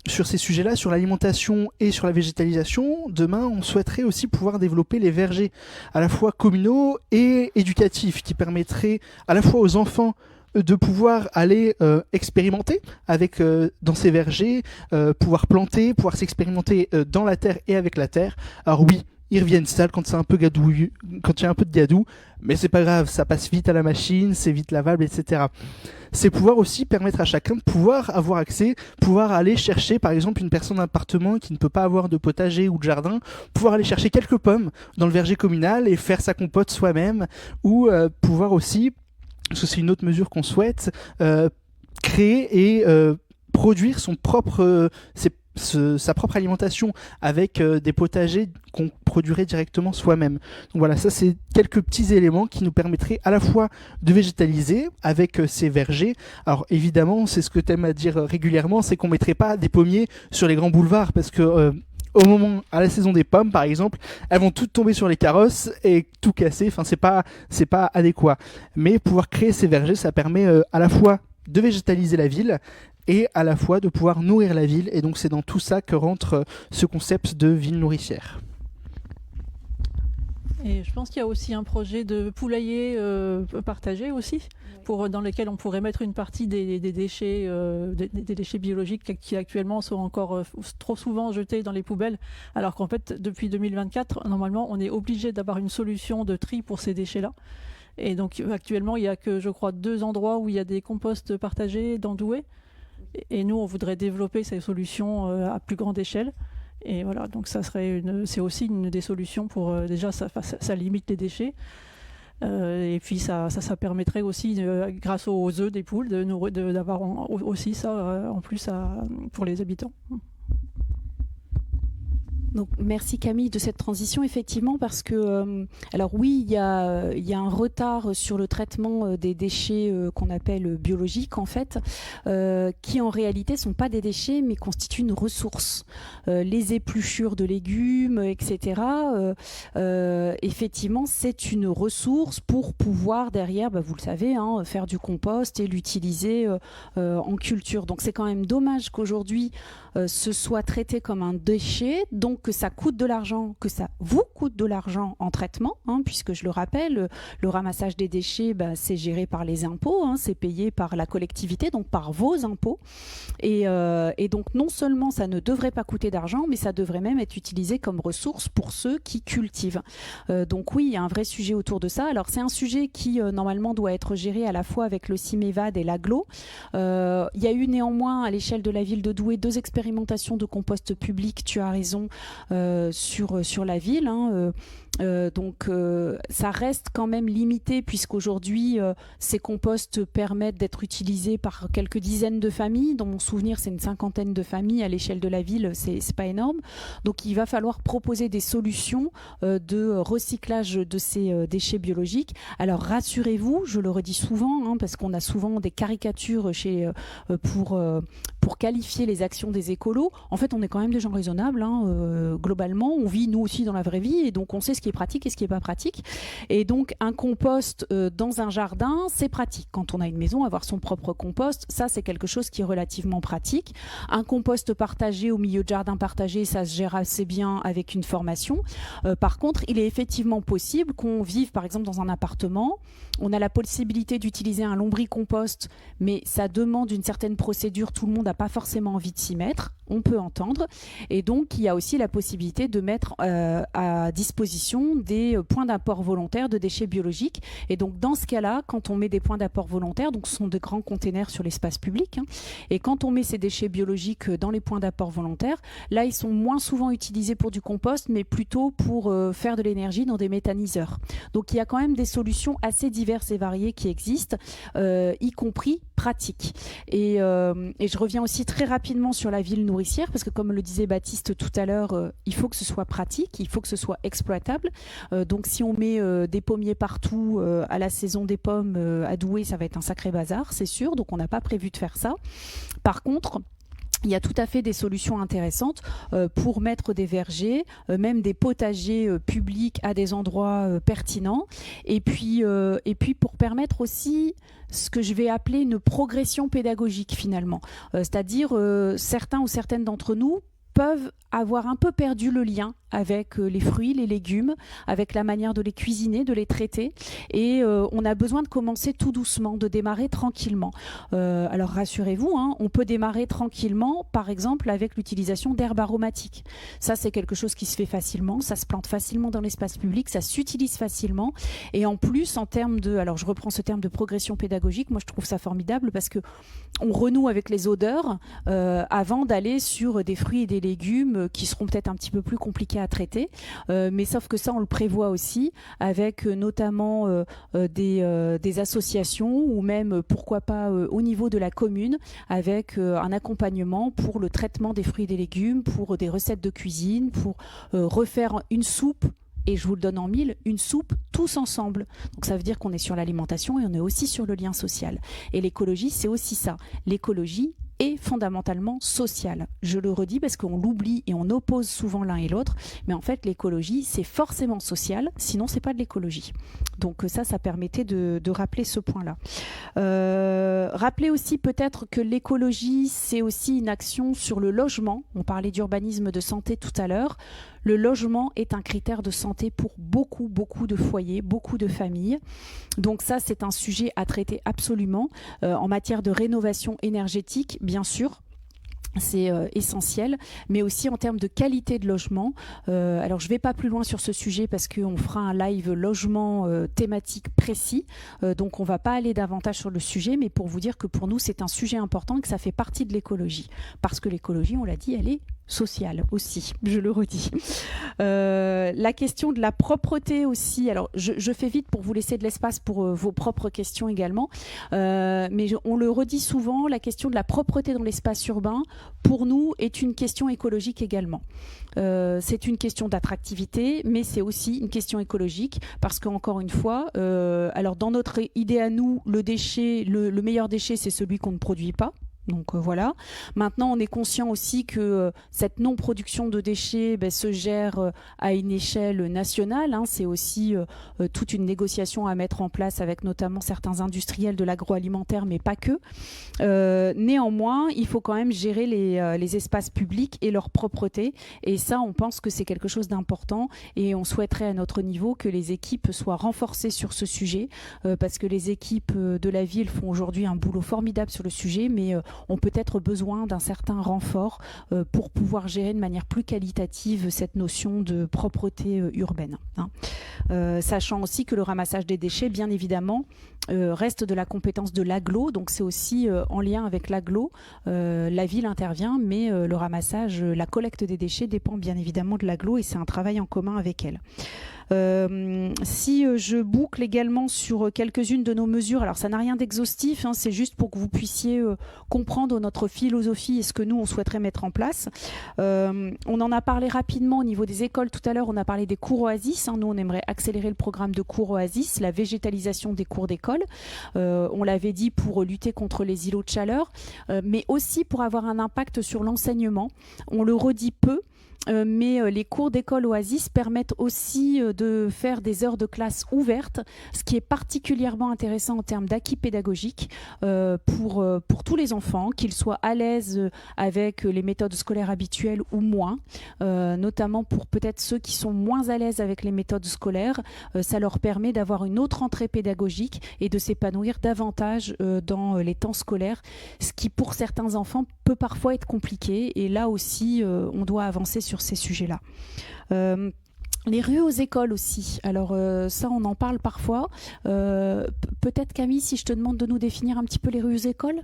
sur ces sujets-là, sur l'alimentation et sur la végétalisation, demain, on souhaiterait aussi pouvoir développer les vergers, à la fois communaux et éducatifs, qui permettraient à la fois aux enfants de pouvoir aller expérimenter avec dans ces vergers, pouvoir planter, pouvoir s'expérimenter dans la terre et avec la terre. Alors oui, ils reviennent sales quand c'est un peu gadouilleux, quand il y a un peu de gadou, mais c'est pas grave, ça passe vite à la machine, c'est vite lavable, etc. C'est pouvoir aussi permettre à chacun de pouvoir avoir accès, pouvoir aller chercher, par exemple, une personne d'un appartement qui ne peut pas avoir de potager ou de jardin, pouvoir aller chercher quelques pommes dans le verger communal et faire sa compote soi-même, ou pouvoir aussi, parce que c'est une autre mesure qu'on souhaite, créer et produire sa propre alimentation avec des potagers qu'on produirait directement soi-même. Donc voilà, ça c'est quelques petits éléments qui nous permettraient à la fois de végétaliser avec ces vergers. Alors évidemment, c'est ce que tu aimes à dire régulièrement, c'est qu'on ne mettrait pas des pommiers sur les grands boulevards, parce que au moment, à la saison des pommes par exemple, elles vont toutes tomber sur les carrosses et tout casser. Enfin, c'est pas adéquat. Mais pouvoir créer ces vergers, ça permet à la fois de végétaliser la ville et à la fois de pouvoir nourrir la ville. Et donc c'est dans tout ça que rentre ce concept de ville nourricière. Et je pense qu'il y a aussi un projet de poulailler partagé aussi, dans lequel on pourrait mettre une partie des déchets, des déchets biologiques qui actuellement sont encore trop souvent jetés dans les poubelles, alors qu'en fait, depuis 2024, normalement, on est obligé d'avoir une solution de tri pour ces déchets-là. Et donc actuellement, il n'y a que, je crois, 2 endroits où il y a des composts partagés dans Douai. Et nous, on voudrait développer ces solutions à plus grande échelle. Et voilà, donc c'est aussi une des solutions pour déjà ça limite les déchets. Et puis ça permettrait aussi, grâce aux œufs des poules, d'avoir aussi ça en plus pour les habitants. Donc, merci Camille de cette transition, effectivement, parce que, alors oui, il y a un retard sur le traitement des déchets qu'on appelle biologiques, en fait, qui en réalité ne sont pas des déchets, mais constituent une ressource. Les épluchures de légumes, etc., effectivement, c'est une ressource pour pouvoir derrière, vous le savez, faire du compost et l'utiliser en culture. Donc, c'est quand même dommage qu'aujourd'hui, ce soit traité comme un déchet, donc que ça coûte de l'argent, que ça vous coûte de l'argent en traitement, puisque je le rappelle, le ramassage des déchets, c'est géré par les impôts, c'est payé par la collectivité, donc par vos impôts. Et donc non seulement ça ne devrait pas coûter d'argent, mais ça devrait même être utilisé comme ressource pour ceux qui cultivent. Donc oui, il y a un vrai sujet autour de ça. Alors c'est un sujet qui normalement doit être géré à la fois avec le CIMEVAD et l'AGLO. Il y a eu néanmoins à l'échelle de la ville de Douai 2 expérimentations de compost public, tu as raison, sur la ville. Donc ça reste quand même limité puisqu'aujourd'hui ces composts permettent d'être utilisés par quelques dizaines de familles. Dans mon souvenir, c'est une 50aine de familles à l'échelle de la ville, c'est pas énorme. Donc il va falloir proposer des solutions de recyclage de ces déchets biologiques. Alors rassurez-vous, je le redis souvent, parce qu'on a souvent des caricatures pour qualifier les actions des écolos. En fait, on est quand même des gens raisonnables, globalement. On vit nous aussi dans la vraie vie et donc on sait ce qui est pratique et ce qui n'est pas pratique. Et donc un compost dans un jardin, c'est pratique. Quand on a une maison, avoir son propre compost, ça c'est quelque chose qui est relativement pratique. Un compost partagé au milieu de jardin partagé, ça se gère assez bien avec une formation. Par contre, il est effectivement possible qu'on vive par exemple dans un appartement. On a la possibilité d'utiliser un lombricompost, mais ça demande une certaine procédure. Tout le monde n'a pas forcément envie de s'y mettre. On peut entendre. Et donc, il y a aussi la possibilité de mettre à disposition des points d'apport volontaires de déchets biologiques. Et donc, dans ce cas-là, quand on met des points d'apport volontaires, donc ce sont de grands containers sur l'espace public, et quand on met ces déchets biologiques dans les points d'apport volontaires, là, ils sont moins souvent utilisés pour du compost, mais plutôt pour faire de l'énergie dans des méthaniseurs. Donc, il y a quand même des solutions assez diverses et variées qui existent, y compris pratiques. Et je reviens aussi très rapidement sur la ville nourricière, parce que comme le disait Baptiste tout à l'heure, il faut que ce soit pratique, il faut que ce soit exploitable. Donc si on met des pommiers partout à la saison des pommes à Douai, ça va être un sacré bazar, c'est sûr. Donc on n'a pas prévu de faire ça. Par contre, il y a tout à fait des solutions intéressantes pour mettre des vergers, même des potagers publics à des endroits pertinents. Et puis pour permettre aussi ce que je vais appeler une progression pédagogique finalement. C'est-à-dire certains ou certaines d'entre nous peuvent avoir un peu perdu le lien avec les fruits, les légumes, avec la manière de les cuisiner, de les traiter. Et on a besoin de commencer tout doucement, de démarrer tranquillement. Alors rassurez-vous, on peut démarrer tranquillement, par exemple avec l'utilisation d'herbes aromatiques. Ça, c'est quelque chose qui se fait facilement, ça se plante facilement dans l'espace public, ça s'utilise facilement. Et en plus, en termes de... Alors je reprends ce terme de progression pédagogique, moi je trouve ça formidable parce qu'on renoue avec les odeurs avant d'aller sur des fruits et des légumes qui seront peut-être un petit peu plus compliqués à traiter, mais sauf que ça on le prévoit aussi avec notamment des associations ou même pourquoi pas au niveau de la commune avec un accompagnement pour le traitement des fruits et des légumes, pour des recettes de cuisine, pour refaire une soupe. Et je vous le donne en mille, une soupe tous ensemble. Donc ça veut dire qu'on est sur l'alimentation et on est aussi sur le lien social. Et l'écologie, c'est aussi ça. L'écologie est fondamentalement sociale. Je le redis parce qu'on l'oublie et on oppose souvent l'un et l'autre, mais en fait l'écologie c'est forcément social, sinon c'est pas de l'écologie. Donc ça permettait de rappeler ce point-là. Rappeler aussi peut-être que l'écologie c'est aussi une action sur le logement. On parlait d'urbanisme de santé tout à l'heure. Le logement est un critère de santé pour beaucoup de foyers, beaucoup de familles. Donc ça, c'est un sujet à traiter absolument. En matière de rénovation énergétique, bien sûr, c'est essentiel, mais aussi en termes de qualité de logement. Alors je ne vais pas plus loin sur ce sujet parce qu'on fera un live logement thématique précis, donc on ne va pas aller davantage sur le sujet, mais pour vous dire que pour nous c'est un sujet important et que ça fait partie de l'écologie, parce que l'écologie, on l'a dit, elle est sociale aussi, je le redis. La question de la propreté aussi, alors je fais vite pour vous laisser de l'espace pour vos propres questions également, mais on le redit souvent, la question de la propreté dans l'espace urbain, pour nous, est une question écologique également. C'est une question d'attractivité, mais c'est aussi une question écologique, parce qu'encore une fois, alors dans notre idée à nous, le meilleur déchet, c'est celui qu'on ne produit pas. Donc voilà. Maintenant, on est conscient aussi que cette non-production de déchets se gère à une échelle nationale. C'est aussi toute une négociation à mettre en place avec notamment certains industriels de l'agroalimentaire, mais pas que. Néanmoins, il faut quand même gérer les espaces publics et leur propreté. Et ça, on pense que c'est quelque chose d'important. Et on souhaiterait à notre niveau que les équipes soient renforcées sur ce sujet, parce que les équipes de la ville font aujourd'hui un boulot formidable sur le sujet, mais ont peut-être besoin d'un certain renfort pour pouvoir gérer de manière plus qualitative cette notion de propreté urbaine. Sachant aussi que le ramassage des déchets, bien évidemment, reste de la compétence de l'agglo, donc c'est aussi en lien avec l'agglo. La ville intervient, mais le ramassage, la collecte des déchets dépend bien évidemment de l'agglo et c'est un travail en commun avec elle. Si je boucle également sur quelques-unes de nos mesures, alors ça n'a rien d'exhaustif, c'est juste pour que vous puissiez comprendre notre philosophie et ce que nous on souhaiterait mettre en place. On en a parlé rapidement au niveau des écoles tout à l'heure, on a parlé des cours Oasis, nous on aimerait accélérer le programme de cours Oasis, la végétalisation des cours d'école, on l'avait dit pour lutter contre les îlots de chaleur, mais aussi pour avoir un impact sur l'enseignement. On le redit peu, mais les cours d'école Oasis permettent aussi de faire des heures de classe ouvertes, ce qui est particulièrement intéressant en termes d'acquis pédagogiques pour tous les enfants, qu'ils soient à l'aise avec les méthodes scolaires habituelles ou moins, notamment pour peut-être ceux qui sont moins à l'aise avec les méthodes scolaires. Ça leur permet d'avoir une autre entrée pédagogique et de s'épanouir davantage dans les temps scolaires, ce qui pour certains enfants peut parfois être compliqué, et là aussi on doit avancer sur ces sujets-là. Les rues aux écoles aussi. Alors ça, on en parle parfois. Peut-être Camille, si je te demande de nous définir un petit peu les rues aux écoles.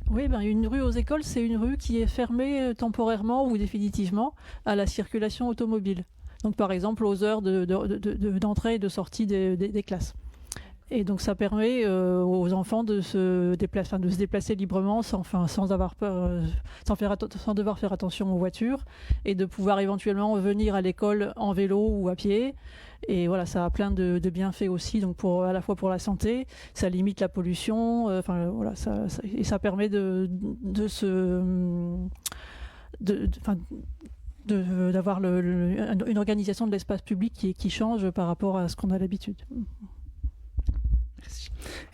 Oui, une rue aux écoles, c'est une rue qui est fermée temporairement ou définitivement à la circulation automobile. Donc par exemple aux heures d'entrée et de sortie des classes. Et donc ça permet aux enfants de se déplacer librement sans devoir faire attention aux voitures, et de pouvoir éventuellement venir à l'école en vélo ou à pied. Et voilà, ça a plein de bienfaits aussi, donc à la fois pour la santé, ça limite la pollution, et ça permet d'avoir une organisation de l'espace public qui change par rapport à ce qu'on a l'habitude.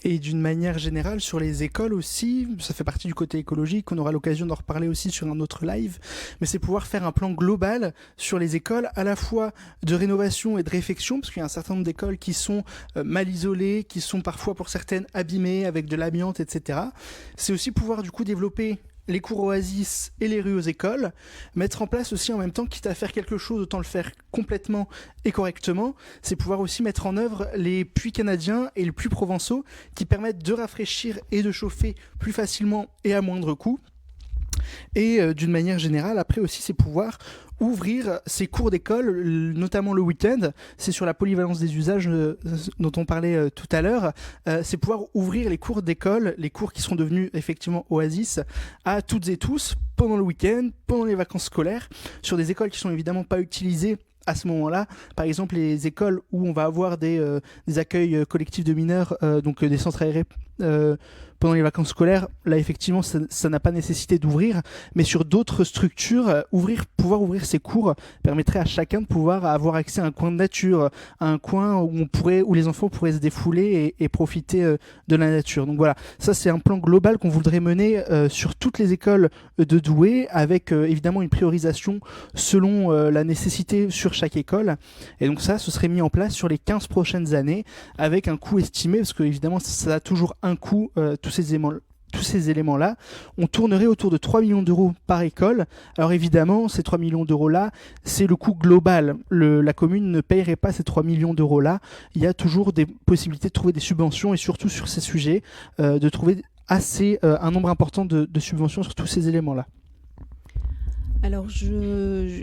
Et d'une manière générale, sur les écoles aussi, ça fait partie du côté écologique, on aura l'occasion d'en reparler aussi sur un autre live, mais c'est pouvoir faire un plan global sur les écoles, à la fois de rénovation et de réfection, parce qu'il y a un certain nombre d'écoles qui sont mal isolées, qui sont parfois pour certaines abîmées, avec de l'amiante, etc. C'est aussi pouvoir du coup développer les cours Oasis et les rues aux écoles, mettre en place aussi en même temps, quitte à faire quelque chose, autant le faire complètement et correctement, c'est pouvoir aussi mettre en œuvre les puits canadiens et les puits provençaux qui permettent de rafraîchir et de chauffer plus facilement et à moindre coût. Et d'une manière générale, après aussi, c'est pouvoir ouvrir ces cours d'école, notamment le week-end. C'est sur la polyvalence des usages dont on parlait tout à l'heure. C'est pouvoir ouvrir les cours d'école, les cours qui seront devenus effectivement Oasis, à toutes et tous pendant le week-end, pendant les vacances scolaires, sur des écoles qui sont évidemment pas utilisées à ce moment-là. Par exemple, les écoles où on va avoir des accueils collectifs de mineurs, donc des centres aérés pendant les vacances scolaires, là effectivement ça n'a pas nécessité d'ouvrir, mais sur d'autres structures, pouvoir ouvrir ces cours permettrait à chacun de pouvoir avoir accès à un coin de nature, à un coin où les enfants pourraient se défouler et profiter de la nature. Donc voilà, ça c'est un plan global qu'on voudrait mener sur toutes les écoles de Douai, avec évidemment une priorisation selon la nécessité sur chaque école. Et donc ça, ce serait mis en place sur les 15 prochaines années, avec un coût estimé, parce que évidemment ça a toujours un coût, tous ces éléments-là. On tournerait autour de 3 millions d'euros par école. Alors évidemment, ces 3 millions d'euros-là, c'est le coût global. La commune ne payerait pas ces 3 millions d'euros-là. Il y a toujours des possibilités de trouver des subventions, et surtout sur ces sujets, de trouver un nombre important de subventions sur tous ces éléments-là. Alors,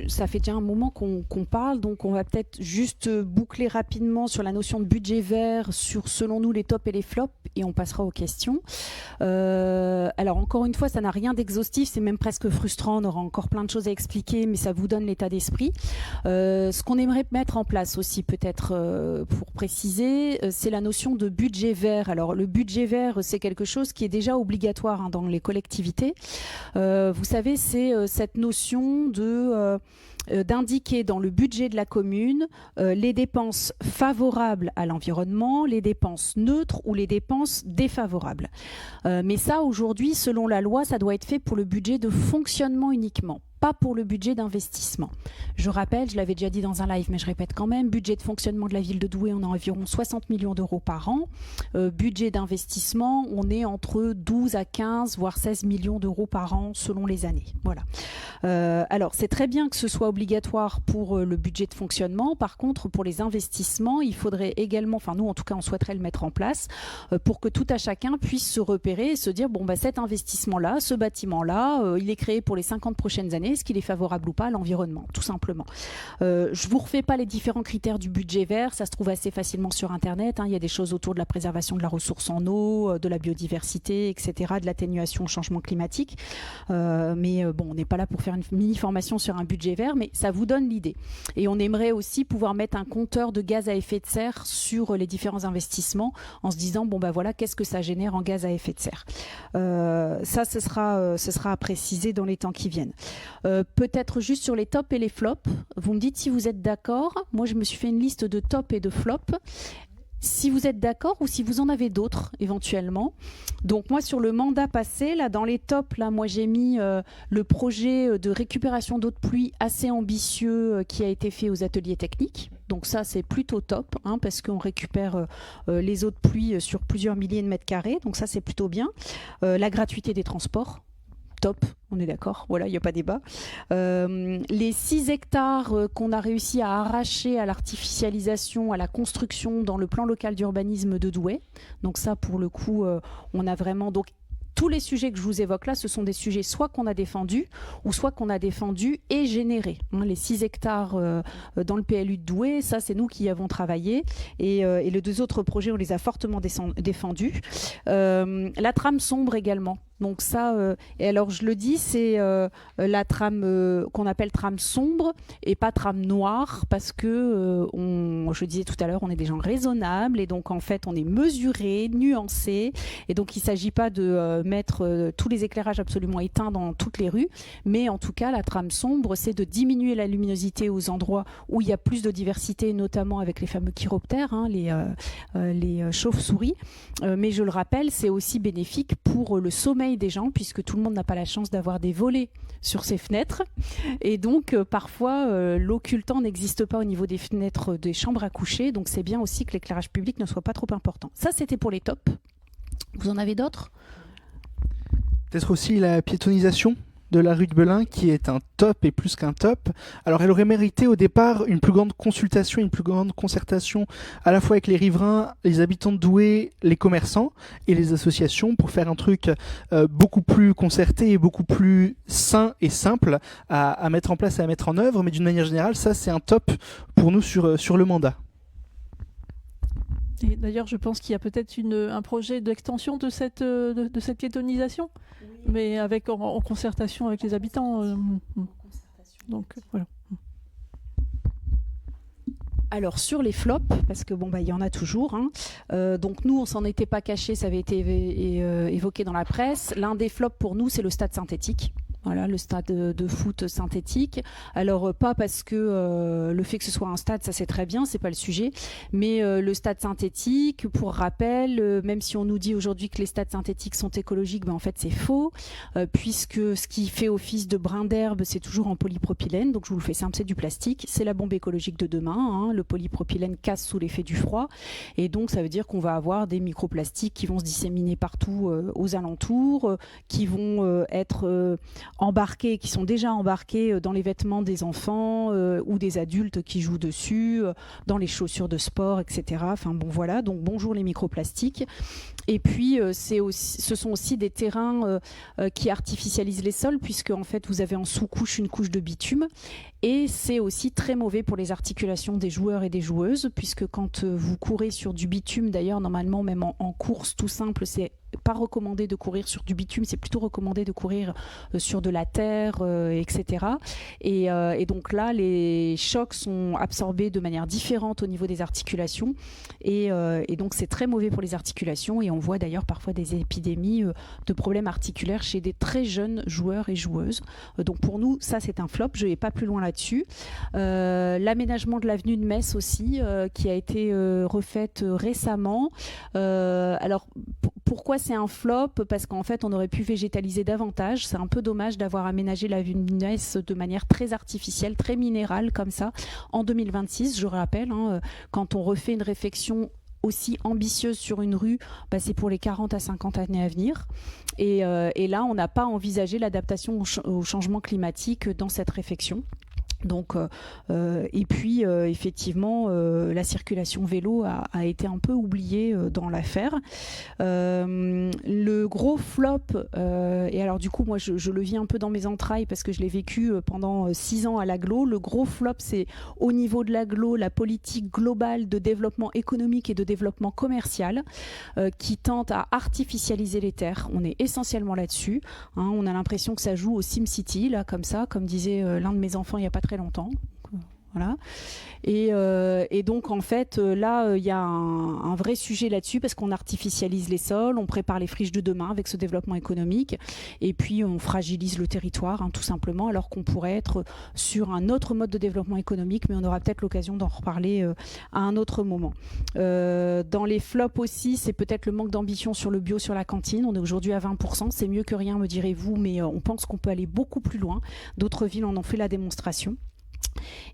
ça fait déjà un moment qu'on parle, donc on va peut-être juste boucler rapidement sur la notion de budget vert, sur selon nous les tops et les flops, et on passera aux questions. Alors encore une fois, ça n'a rien d'exhaustif, c'est même presque frustrant, on aura encore plein de choses à expliquer, mais ça vous donne l'état d'esprit. Ce qu'on aimerait mettre en place aussi, peut-être pour préciser, c'est la notion de budget vert. Alors le budget vert, c'est quelque chose qui est déjà obligatoire dans les collectivités. Vous savez, c'est cette notion d'indiquer dans le budget de la commune les dépenses favorables à l'environnement, les dépenses neutres ou les dépenses défavorables. Mais ça, aujourd'hui, selon la loi, ça doit être fait pour le budget de fonctionnement uniquement, pas pour le budget d'investissement. Je rappelle, je l'avais déjà dit dans un live, mais je répète quand même, budget de fonctionnement de la ville de Douai, on a environ 60 millions d'euros par an. Budget d'investissement, on est entre 12 à 15, voire 16 millions d'euros par an selon les années. Voilà. Alors, c'est très bien que ce soit obligatoire pour le budget de fonctionnement. Par contre, pour les investissements, il faudrait également, enfin nous en tout cas, on souhaiterait le mettre en place pour que tout à chacun puisse se repérer et se dire, bon, cet investissement-là, ce bâtiment-là, il est créé pour les 50 prochaines années. Est-ce qu'il est favorable ou pas à l'environnement, tout simplement. Je vous refais pas les différents critères du budget vert, ça se trouve assez facilement sur Internet. Il y a des choses autour de la préservation de la ressource en eau, de la biodiversité, etc., de l'atténuation au changement climatique. Mais bon, on n'est pas là pour faire une mini-formation sur un budget vert, mais ça vous donne l'idée. Et on aimerait aussi pouvoir mettre un compteur de gaz à effet de serre sur les différents investissements en se disant, bon voilà, qu'est-ce que ça génère en gaz à effet de serre. Ça, ce sera à préciser dans les temps qui viennent. Peut-être juste sur les tops et les flops. Vous me dites si vous êtes d'accord. Moi, je me suis fait une liste de tops et de flops. Si vous êtes d'accord ou si vous en avez d'autres éventuellement. Donc moi, sur le mandat passé, là, dans les tops, là, moi j'ai mis le projet de récupération d'eau de pluie assez ambitieux qui a été fait aux ateliers techniques. Donc ça, c'est plutôt top, parce qu'on récupère les eaux de pluie sur plusieurs milliers de mètres carrés. Donc ça, c'est plutôt bien. La gratuité des transports. Top, on est d'accord, voilà, il n'y a pas débat. Les 6 hectares qu'on a réussi à arracher à l'artificialisation, à la construction dans le plan local d'urbanisme de Douai. Donc ça, pour le coup, on a vraiment... Donc, tous les sujets que je vous évoque là, ce sont des sujets soit qu'on a défendus ou soit qu'on a défendus et générés. Les 6 hectares dans le PLU de Douai, ça c'est nous qui y avons travaillé. Et les 2 autres projets, on les a fortement défendus. La trame sombre également. Donc ça, et alors je le dis, c'est la trame qu'on appelle trame sombre et pas trame noire parce que, je disais tout à l'heure, on est des gens raisonnables et donc en fait on est mesuré, nuancé et donc il ne s'agit pas de mettre tous les éclairages absolument éteints dans toutes les rues, mais en tout cas la trame sombre, c'est de diminuer la luminosité aux endroits où il y a plus de diversité, notamment avec les fameux chiroptères, les chauves-souris, mais je le rappelle, c'est aussi bénéfique pour le sommeil des gens puisque tout le monde n'a pas la chance d'avoir des volets sur ses fenêtres et donc parfois l'occultant n'existe pas au niveau des fenêtres des chambres à coucher, donc c'est bien aussi que l'éclairage public ne soit pas trop important. Ça c'était pour les tops. Vous en avez d'autres ? Peut-être aussi la piétonisation de la rue de Belin qui est un top et plus qu'un top. Alors elle aurait mérité au départ une plus grande consultation, une plus grande concertation à la fois avec les riverains, les habitants de Douai, les commerçants et les associations pour faire un truc beaucoup plus concerté et beaucoup plus sain et simple à mettre en place et à mettre en œuvre, mais d'une manière générale ça c'est un top pour nous sur le mandat. Et d'ailleurs, je pense qu'il y a peut-être un projet d'extension de cette piétonisation, oui. Mais en concertation avec les habitants. Donc, voilà. Alors sur les flops, parce que il y en a toujours, hein. Donc nous on s'en était pas caché, ça avait été évoqué dans la presse. L'un des flops pour nous c'est le stade synthétique. Voilà, le stade de foot synthétique. Alors pas parce que le fait que ce soit un stade, ça c'est très bien, c'est pas le sujet, mais le stade synthétique, pour rappel, même si on nous dit aujourd'hui que les stades synthétiques sont écologiques, en fait c'est faux, puisque ce qui fait office de brin d'herbe, c'est toujours en polypropylène. Donc je vous le fais simple, c'est du plastique, c'est la bombe écologique de demain, hein. Le polypropylène casse sous l'effet du froid, et donc ça veut dire qu'on va avoir des microplastiques qui vont se disséminer partout aux alentours, qui vont être embarqués, qui sont déjà embarqués dans les vêtements des enfants ou des adultes qui jouent dessus, dans les chaussures de sport, etc. Enfin bon voilà, donc bonjour les microplastiques. Et puis ce sont aussi des terrains qui artificialisent les sols, puisque en fait vous avez en sous-couche une couche de bitume. Et c'est aussi très mauvais pour les articulations des joueurs et des joueuses, puisque quand vous courez sur du bitume, d'ailleurs normalement même en course tout simple, c'est pas recommandé de courir sur du bitume, c'est plutôt recommandé de courir sur de la terre, etc. Et donc là, les chocs sont absorbés de manière différente au niveau des articulations, et donc c'est très mauvais pour les articulations, et on voit d'ailleurs parfois des épidémies de problèmes articulaires chez des très jeunes joueurs et joueuses. Donc pour nous, ça c'est un flop, je ne vais pas plus loin là-dessus. L'aménagement de l'avenue de Metz aussi, qui a été refaite récemment. Alors pourquoi c'est un flop? Parce qu'en fait, on aurait pu végétaliser davantage. C'est un peu dommage d'avoir aménagé l'avenue de Metz de manière très artificielle, très minérale comme ça, en 2026, je rappelle. Hein, quand on refait une réflexion aussi ambitieuse sur une rue, c'est pour les 40 à 50 années à venir. Et là, on n'a pas envisagé l'adaptation au changement climatique dans cette réflexion. Donc, et puis effectivement, la circulation vélo a été un peu oubliée dans l'affaire. Le gros flop, et alors du coup moi je le vis un peu dans mes entrailles parce que je l'ai vécu pendant 6 ans à l'agglo. Le gros flop, c'est au niveau de l'agglo, la politique globale de développement économique et de développement commercial qui tente à artificialiser les terres. On est essentiellement là-dessus, hein. On a l'impression que ça joue au SimCity, là, comme ça, comme disait l'un de mes enfants il n'y a pas très longtemps. Voilà. Et donc en fait là il y a un vrai sujet là-dessus, parce qu'on artificialise les sols, on prépare les friches de demain avec ce développement économique, et puis on fragilise le territoire, hein, tout simplement, alors qu'on pourrait être sur un autre mode de développement économique, mais on aura peut-être l'occasion d'en reparler à un autre moment. Dans les flops aussi, c'est peut-être le manque d'ambition sur le bio, sur la cantine. On est aujourd'hui à 20%, c'est mieux que rien, me direz-vous, mais on pense qu'on peut aller beaucoup plus loin. D'autres villes en ont fait la démonstration.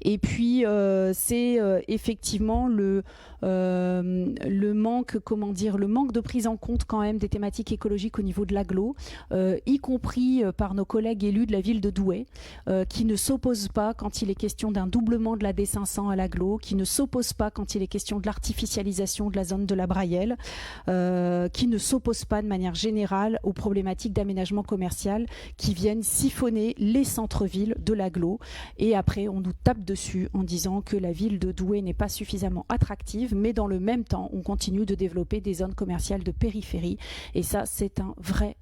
Et puis c'est effectivement le manque, le manque de prise en compte quand même des thématiques écologiques au niveau de l'agglo, y compris par nos collègues élus de la ville de Douai, qui ne s'opposent pas quand il est question d'un doublement de la D500 à l'agglo, qui ne s'opposent pas quand il est question de l'artificialisation de la zone de la Brayelle, qui ne s'opposent pas de manière générale aux problématiques d'aménagement commercial qui viennent siphonner les centres-villes de l'agglo. Et après on nous tape dessus en disant que la ville de Douai n'est pas suffisamment attractive, mais dans le même temps on continue de développer des zones commerciales de périphérie, et ça c'est un vrai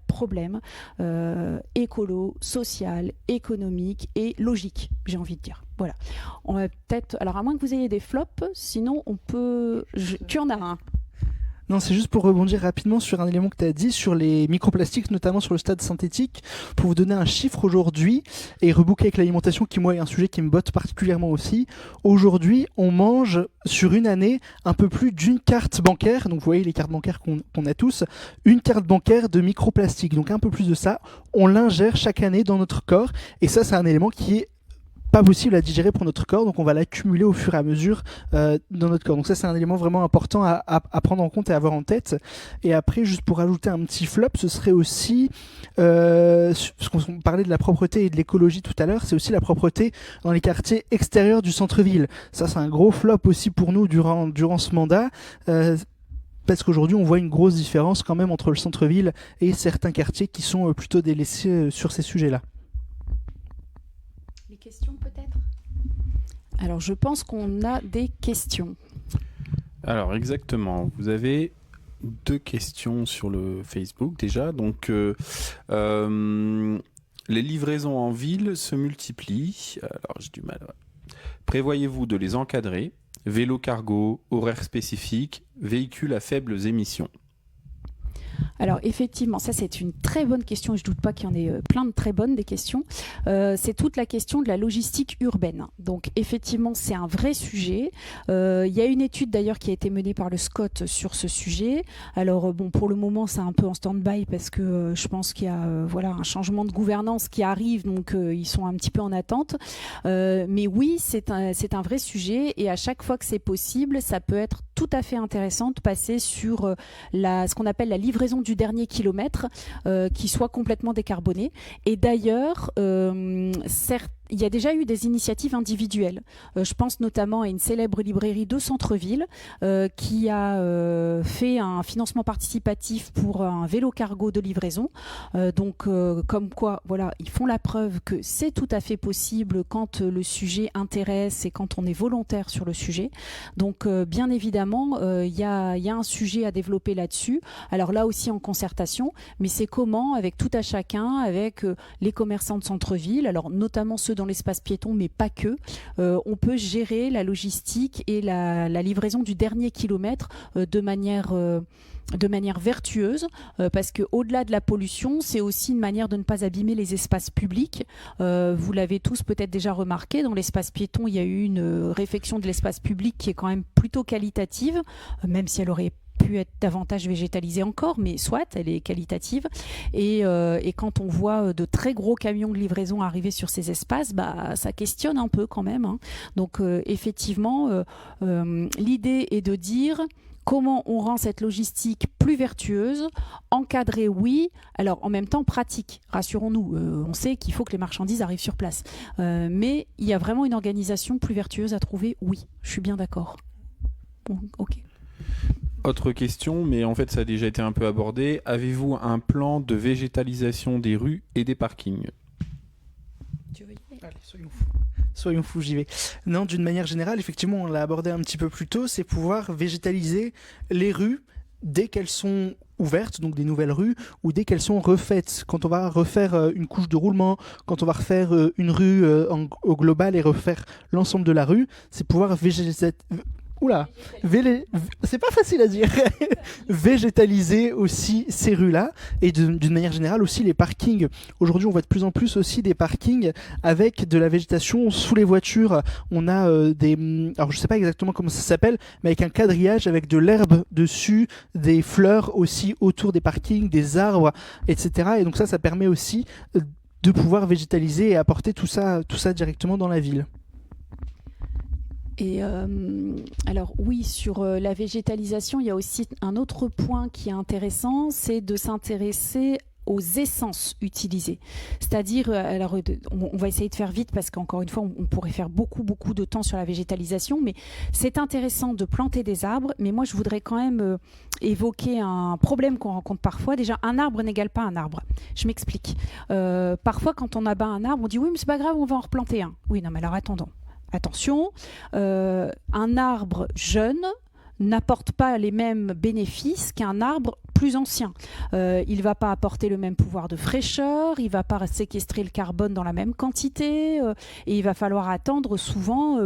problème écolo, social, économique et logique, j'ai envie de dire. Voilà. On va peut-être, alors à moins que vous ayez des flops, sinon on peut... Tu en as un? Non, c'est juste pour rebondir rapidement sur un élément que tu as dit, sur les microplastiques, notamment sur le stade synthétique, pour vous donner un chiffre aujourd'hui, et reboucler avec l'alimentation, qui moi est un sujet qui me botte particulièrement aussi. Aujourd'hui, on mange sur une année un peu plus d'une carte bancaire, donc vous voyez les cartes bancaires qu'on a tous, une carte bancaire de microplastiques, donc un peu plus de ça, on l'ingère chaque année dans notre corps, et ça c'est un élément qui est pas possible à digérer pour notre corps, donc on va l'accumuler au fur et à mesure dans notre corps. Donc ça c'est un élément vraiment important à prendre en compte et à avoir en tête. Et après, juste pour ajouter un petit flop, ce serait aussi parce qu'on parlait de la propreté et de l'écologie tout à l'heure, c'est aussi la propreté dans les quartiers extérieurs du centre-ville. Ça c'est un gros flop aussi pour nous durant ce mandat. Parce qu'aujourd'hui, on voit une grosse différence quand même entre le centre-ville et certains quartiers qui sont plutôt délaissés sur ces sujets-là. Questions peut-être? Alors je pense qu'on a des questions. Alors exactement, vous avez 2 questions sur le Facebook déjà. Donc les livraisons en ville se multiplient. Alors j'ai du mal. Prévoyez-vous de les encadrer? Vélo cargo, horaires spécifiques, véhicules à faibles émissions. Alors effectivement, ça c'est une très bonne question et je ne doute pas qu'il y en ait plein de très bonnes des questions. C'est toute la question de la logistique urbaine. Donc effectivement, c'est un vrai sujet. Il y a une étude d'ailleurs qui a été menée par le SCOT sur ce sujet. Alors bon, pour le moment, c'est un peu en stand-by parce que je pense qu'il y a voilà, un changement de gouvernance qui arrive, donc ils sont un petit peu en attente. Mais oui, c'est un vrai sujet et à chaque fois que c'est possible, ça peut être tout à fait intéressant de passer sur ce qu'on appelle la livraison du dernier kilomètre qui soit complètement décarbonée. Et d'ailleurs, certes, il y a déjà eu des initiatives individuelles. Je pense notamment à une célèbre librairie de centre-ville qui a fait un financement participatif pour un vélo cargo de livraison. Donc, comme quoi, voilà, ils font la preuve que c'est tout à fait possible quand le sujet intéresse et quand on est volontaire sur le sujet. Donc, bien évidemment, il y a un sujet à développer là-dessus. Alors là aussi en concertation, mais c'est comment, avec tout à chacun, avec les commerçants de centre-ville, alors notamment ceux dans l'espace piéton, mais pas que, on peut gérer la logistique et la livraison du dernier kilomètre de manière vertueuse, parce que au-delà de la pollution, c'est aussi une manière de ne pas abîmer les espaces publics. Vous l'avez tous peut-être déjà remarqué, dans l'espace piéton, il y a eu une réfection de l'espace public qui est quand même plutôt qualitative, même si elle aurait pu être davantage végétalisée encore, mais soit, elle est qualitative. Et quand on voit de très gros camions de livraison arriver sur ces espaces, bah, ça questionne un peu quand même, hein. Donc effectivement, l'idée est de dire comment on rend cette logistique plus vertueuse, encadrée, oui, alors en même temps pratique, rassurons-nous, on sait qu'il faut que les marchandises arrivent sur place. Mais il y a vraiment une organisation plus vertueuse à trouver, oui, je suis bien d'accord. Bon, ok. Autre question, mais en fait ça a déjà été un peu abordé. Avez-vous un plan de végétalisation des rues et des parkings? Tu veux y aller ? Allez, soyons fous, j'y vais. Non, d'une manière générale, effectivement, on l'a abordé un petit peu plus tôt, c'est pouvoir végétaliser les rues dès qu'elles sont ouvertes, donc des nouvelles rues, ou dès qu'elles sont refaites. Quand on va refaire une couche de roulement, quand on va refaire une rue au global et refaire l'ensemble de la rue, c'est pouvoir c'est pas facile à dire. Végétaliser aussi ces rues-là et d'une manière générale aussi les parkings. Aujourd'hui, on voit de plus en plus aussi des parkings avec de la végétation sous les voitures. On a alors je sais pas exactement comment ça s'appelle, mais avec un quadrillage avec de l'herbe dessus, des fleurs aussi autour des parkings, des arbres, etc. Et donc ça permet aussi de pouvoir végétaliser et apporter tout ça directement dans la ville. Et alors oui, sur la végétalisation, il y a aussi un autre point qui est intéressant, c'est de s'intéresser aux essences utilisées. C'est-à-dire, alors on va essayer de faire vite parce qu'encore une fois, on pourrait faire beaucoup de temps sur la végétalisation, mais c'est intéressant de planter des arbres, mais moi je voudrais quand même évoquer un problème qu'on rencontre parfois. Déjà, un arbre n'égale pas un arbre. Je m'explique. Parfois, quand on abat un arbre, on dit oui, mais c'est pas grave, on va en replanter un. Oui, non, mais alors attendons. Attention, un arbre jeune n'apporte pas les mêmes bénéfices qu'un arbre plus ancien. Il ne va pas apporter le même pouvoir de fraîcheur, il ne va pas séquestrer le carbone dans la même quantité, et il va falloir attendre souvent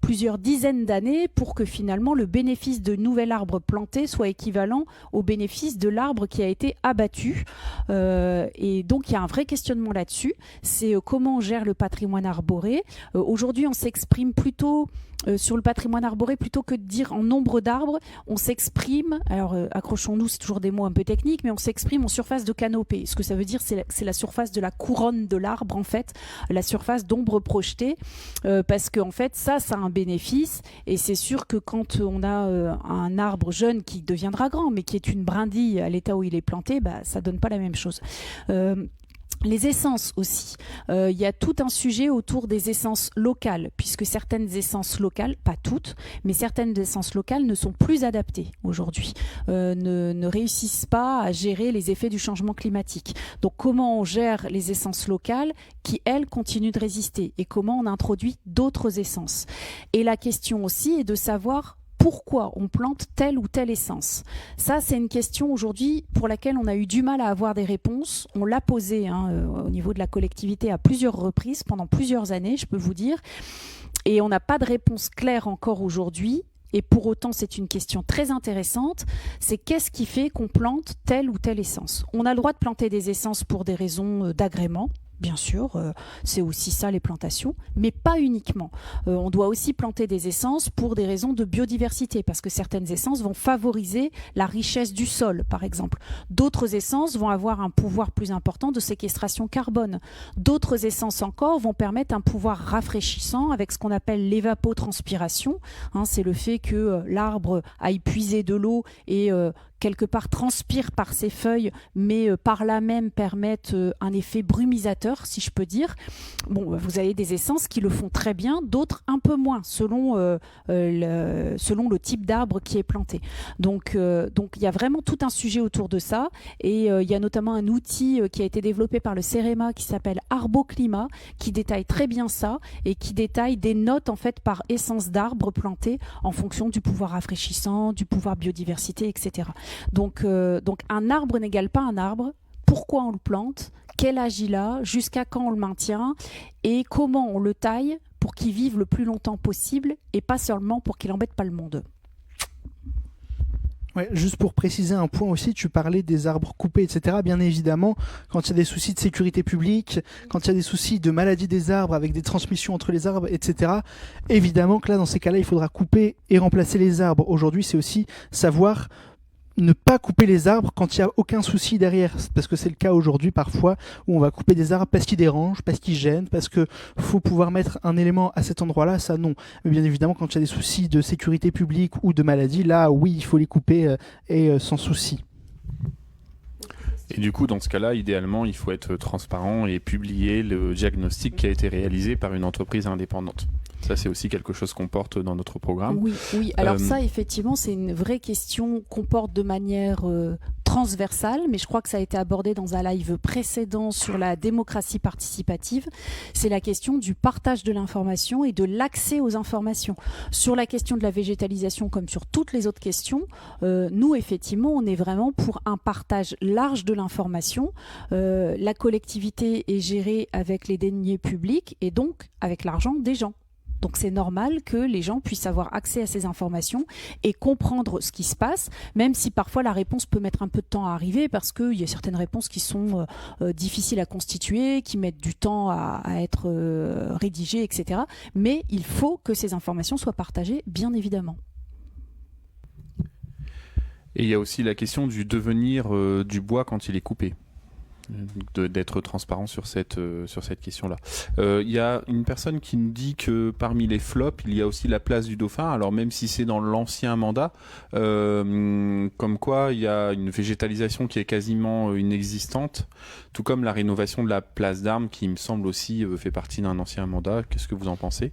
plusieurs dizaines d'années pour que finalement le bénéfice de nouvel arbre planté soit équivalent au bénéfice de l'arbre qui a été abattu. Et donc il y a un vrai questionnement là-dessus, c'est comment on gère le patrimoine arboré. Aujourd'hui on s'exprime plutôt sur le patrimoine arboré, plutôt que de dire en nombre d'arbres, on s'exprime, alors accrochons-nous, c'est toujours des mots un peu techniques, mais on s'exprime en surface de canopée. Ce que ça veut dire, c'est la surface de la couronne de l'arbre, en fait, la surface d'ombre projetée, parce que en fait, ça a un bénéfice, et c'est sûr que quand on a un arbre jeune qui deviendra grand, mais qui est une brindille à l'état où il est planté, bah, ça donne pas la même chose. Les essences aussi. Il y a tout un sujet autour des essences locales, puisque certaines essences locales, pas toutes, mais certaines essences locales ne sont plus adaptées aujourd'hui, ne réussissent pas à gérer les effets du changement climatique. Donc comment on gère les essences locales qui, elles, continuent de résister, et comment on introduit d'autres essences. Et la question aussi est de savoir pourquoi on plante telle ou telle essence. Ça, c'est une question aujourd'hui pour laquelle on a eu du mal à avoir des réponses. On l'a posée au niveau de la collectivité à plusieurs reprises, pendant plusieurs années, je peux vous dire. et on n'a pas de réponse claire encore aujourd'hui. Et pour autant, c'est une question très intéressante, c'est qu'est-ce qui fait qu'on plante telle ou telle essence ? On a le droit de planter des essences pour des raisons d'agrément, bien sûr, c'est aussi ça les plantations, mais pas uniquement. On doit aussi planter des essences pour des raisons de biodiversité, parce que certaines essences vont favoriser la richesse du sol, par exemple. D'autres essences vont avoir un pouvoir plus important de séquestration carbone. D'autres essences encore vont permettre un pouvoir rafraîchissant avec ce qu'on appelle l'évapotranspiration. C'est le fait que l'arbre aille puiser de l'eau et quelque part transpire par ses feuilles, mais par là même permettent un effet brumisateur, si je peux dire. Bon, vous avez des essences qui le font très bien, d'autres un peu moins, selon le type d'arbre qui est planté. Donc il y a vraiment tout un sujet autour de ça, et il y a notamment un outil qui a été développé par le CEREMA qui s'appelle Arboclimat, qui détaille très bien ça, et qui détaille des notes en fait par essence d'arbre planté en fonction du pouvoir rafraîchissant, du pouvoir biodiversité, etc. Donc un arbre n'égale pas un arbre. Pourquoi on le plante ? Quel âge il a ? Jusqu'à quand on le maintient ? Et comment on le taille pour qu'il vive le plus longtemps possible et pas seulement pour qu'il n'embête pas le monde. Ouais, juste pour préciser un point aussi, tu parlais des arbres coupés, etc. Bien évidemment, quand il y a des soucis de sécurité publique, quand il y a des soucis de maladie des arbres avec des transmissions entre les arbres, etc. Évidemment que là, dans ces cas-là, il faudra couper et remplacer les arbres. Aujourd'hui, c'est aussi savoir ne pas couper les arbres quand il n'y a aucun souci derrière, parce que c'est le cas aujourd'hui parfois où on va couper des arbres parce qu'ils dérangent, parce qu'ils gênent, parce qu'il faut pouvoir mettre un élément à cet endroit-là, ça non. Mais bien évidemment, quand il y a des soucis de sécurité publique ou de maladie, là oui, il faut les couper et sans souci. Et du coup, dans ce cas-là, idéalement, il faut être transparent et publier le diagnostic qui a été réalisé par une entreprise indépendante. Ça, c'est aussi quelque chose qu'on porte dans notre programme. Oui. Alors ça, effectivement, c'est une vraie question qu'on porte de manière transversale, mais je crois que ça a été abordé dans un live précédent sur la démocratie participative. C'est la question du partage de l'information et de l'accès aux informations. Sur la question de la végétalisation, comme sur toutes les autres questions, nous, effectivement, on est vraiment pour un partage large de l'information. La collectivité est gérée avec les deniers publics et donc avec l'argent des gens. Donc c'est normal que les gens puissent avoir accès à ces informations et comprendre ce qui se passe, même si parfois la réponse peut mettre un peu de temps à arriver, parce qu'il y a certaines réponses qui sont difficiles à constituer, qui mettent du temps à être rédigées, etc. Mais il faut que ces informations soient partagées, bien évidemment. Et il y a aussi la question du devenir du bois quand il est coupé. D'être transparent sur cette question-là. Il y a une personne qui nous dit que parmi les flops, il y a aussi la place du Dauphin, alors même si c'est dans l'ancien mandat, comme quoi il y a une végétalisation qui est quasiment inexistante, tout comme la rénovation de la place d'Armes qui me semble aussi fait partie d'un ancien mandat. Qu'est-ce que vous en pensez ?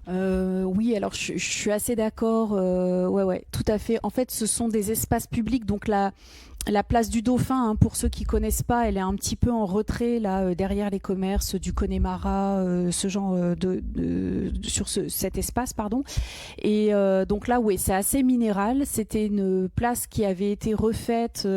Oui, alors je suis assez d'accord. Ouais, tout à fait. En fait, ce sont des espaces publics, donc la place du Dauphin, pour ceux qui connaissent pas, elle est un petit peu en retrait là derrière les commerces du Connemara, ce genre sur cet espace, pardon. Et donc là, oui, c'est assez minéral. C'était une place qui avait été refaite